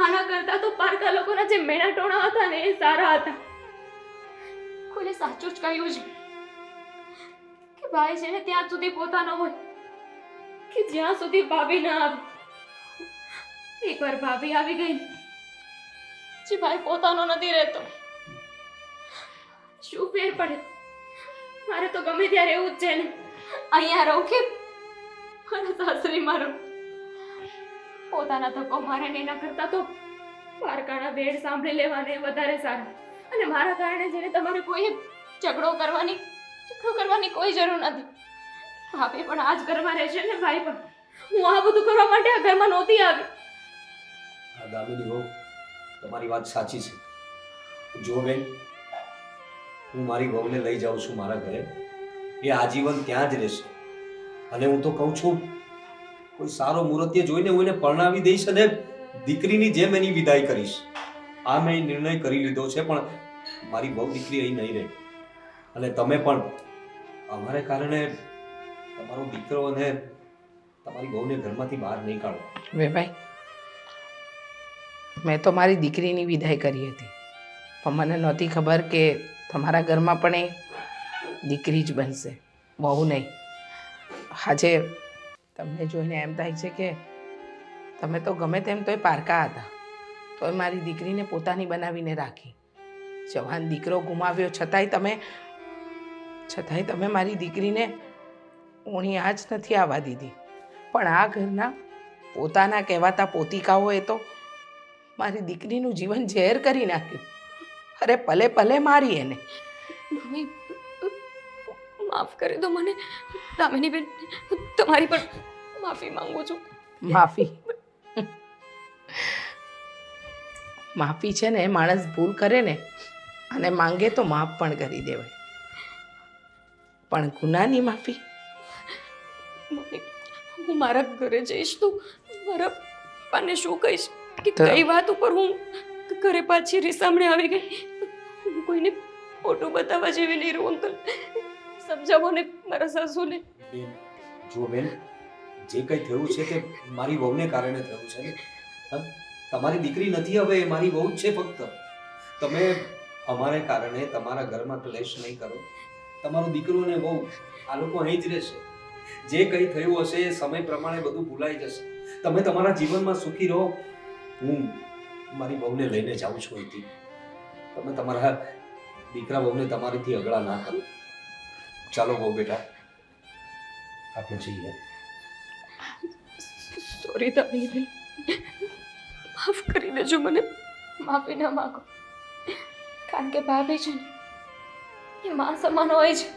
આના કરતા તો પારકા લોકોના જે મેણા ટોણા હતા ને એ સારા હતા. કોઈને સાચું જ કહ્યું છે કે ભાઈ છે ને ત્યાં સુધી પોતાનો હોય કે જ્યાં સુધી ભાભી ના આવે. એકવાર ભાભી આવી ગઈ જે ભાઈ પોતાનો નથી રહેતો. શું ફેર પડે? મારે તો ગમે ત્યારે એવું જ છે ને, અહીંયા રહું કે મારા સાસરીમાં રહું. પોતાના ધક્કો મારે ને એના કરતા તો પારકાના વેડ સાંભળી લેવાને વધારે સારું. અને મારા કારણે જેને તમારે કોઈ ઝઘડો કરવાની કોઈ જરૂર નથી. ભાભી પણ આ જ ઘરમાં રહેશે ને ભાઈ પણ. હું આ બધું કરવા માટે આ ઘરમાં નહોતી આવી. દામિની વહુ, તમારી વાત સાચી છે. જો બેન, હું મારી વહુને લઈ જાઉં છું મારા ઘરે. એ આજીવન ત્યાં જ રહેશે. અને હું તો કહું છું, કોઈ સારો મુહૂર્તે જોઈને હું એને પરણાવી દઈશ અને દીકરીની જેમ એની વિદાય કરીશ. આ મેં નિર્ણય કરી લીધો છે. પણ મારી બહુ દીકરી અહીં નહીં રહે. અને તમે પણ અમારે કારણે તમારો દીકરો અને તમારી બહુને ઘરમાંથી બહાર નહીં કાઢો. વેભાઈ, મેં તો મારી દીકરીની વિદાય કરી હતી, પણ મને નહોતી ખબર કે તમારા ઘરમાં પણ એ દીકરી જ બનશે, બહુ નહીં. આજે તમને જોઈને એમ થાય છે કે તમે તો ગમે તેમ તોય પારકા હતા, તોય મારી દીકરીને પોતાની બનાવીને રાખી. જવાન દીકરો ગુમાવ્યો છતાંય તમે મારી દીકરીને ઊણી આજ નથી આવવા દીધી. પણ આ ઘરના પોતાના કહેવાતા પોતિકાઓએ તો મારી દીકરીનું જીવન ઝેર કરી નાખ્યું. અરે પલે પલે મારી એને. મમ્મી, માફ કરી દો મને. દામિની બેન, તમારી પણ માફી માંગુ છું. માફી છે ને, માણસ ભૂલ કરે ને અને માંગે તો માફ પણ કરી દેવાય, પણ ગુનાની માફી? મમ્મી, હું મારા ઘરે જઈશ તો મારા પપ્પાને શું કહીશ કે કઈ વાત ઉપર હું ઘરે પાછી રીસામણે આવી ગઈ? હું કોઈને ફોટો બતાવવા જેવી નહીં રહું. અંકલ, સમજાવો ને મારા સાસુને. બેન, જો બેન, જે કંઈ થયું છે તે મારી વહુને કારણે થયું છે ને. હા? તમારી દીકરી નથી હવે, એ મારી વહુ જ છે ફક્ત. તમે અમારે કારણે તમારા ઘરમાં ક્લેશ નહીં કરો. તમારો દીકરો ને વહુ આ લોકો અહીં જ રહેશે. જે કંઈ થયું હશે એ સમય પ્રમાણે બધું ભૂલાઈ જશે. તમે તમારા જીવનમાં સુખી રહો. હું મારી વહુને લઈને જાઉં છું અહીંથી. તમે તમારા દીકરા વહુને તમારીથી અગળા ના કરો. ચાલો વહુ બેટા, આપણે જઈએ. સોરી દામિની બેન, માફ કરી દેજો મને. માફી ના માંગો, કારણ કે ભાભી છે ને એ માં સમાન હોય છે.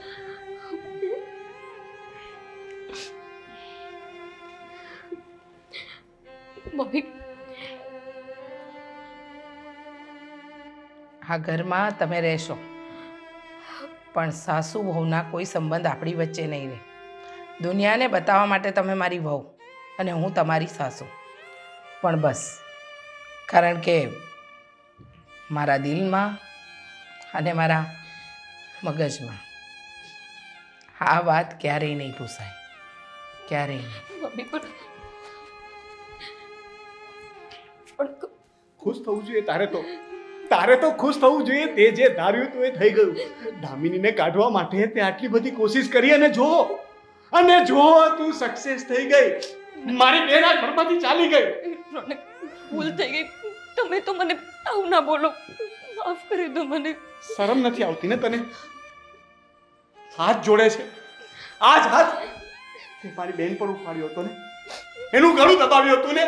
મમ્મી, આ ઘરમાં તમે રહેશો, પણ સાસુ વહુના કોઈ સંબંધ આપણી વચ્ચે નહીં રહે. દુનિયાને બતાવવા માટે તમે મારી વહુ અને હું તમારી સાસુ, પણ બસ કારણ કે મારા દિલમાં અને મારા મગજમાં આ વાત ક્યારેય નહીં ભૂસાય, ક્યારેય નહીં. મમ્મી પણ ખુશ થવું જોઈએ તારે તો ખુશ થવું જોઈએ. તે જે ધાર્યું હતું એ થઈ ગયું. દામિનીને કાઢવા માટે તે આટલી બધી કોશિશ કરી અને જો તું સક્સેસ થઈ ગઈ. મારી બેન આ ઘરમાંથી ચાલી ગઈ. રોનક, ભૂલ થઈ ગઈ. તમે તો મને આવું ના બોલો. માફ કરી દો મને. શરમ નથી આવતી ને તને? હાથ જોડે છે. આજ હાથ તે મારી બેન પર ઉપાડ્યો હતો ને, એનું ગળું દબાવ્યું હતું ને.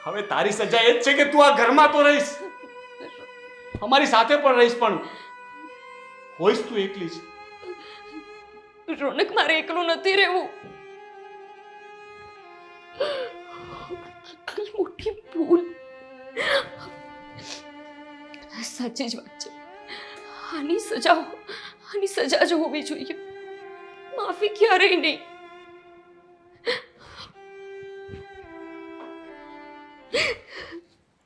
હવે તારી સજા એ જ છે કે તું આ ઘરમાં તો રહીશ, અમારી સાથે પણ રહીશ, પણ હોઈશ તું એકલી જ. રોનક, મારે એકલું નથી રહેવું. કેટલી મોટી ભૂલ. સાચી જ વાત છે. આની સજા જ હોવી જોઈએ. માફી ક્યારેય નહીં.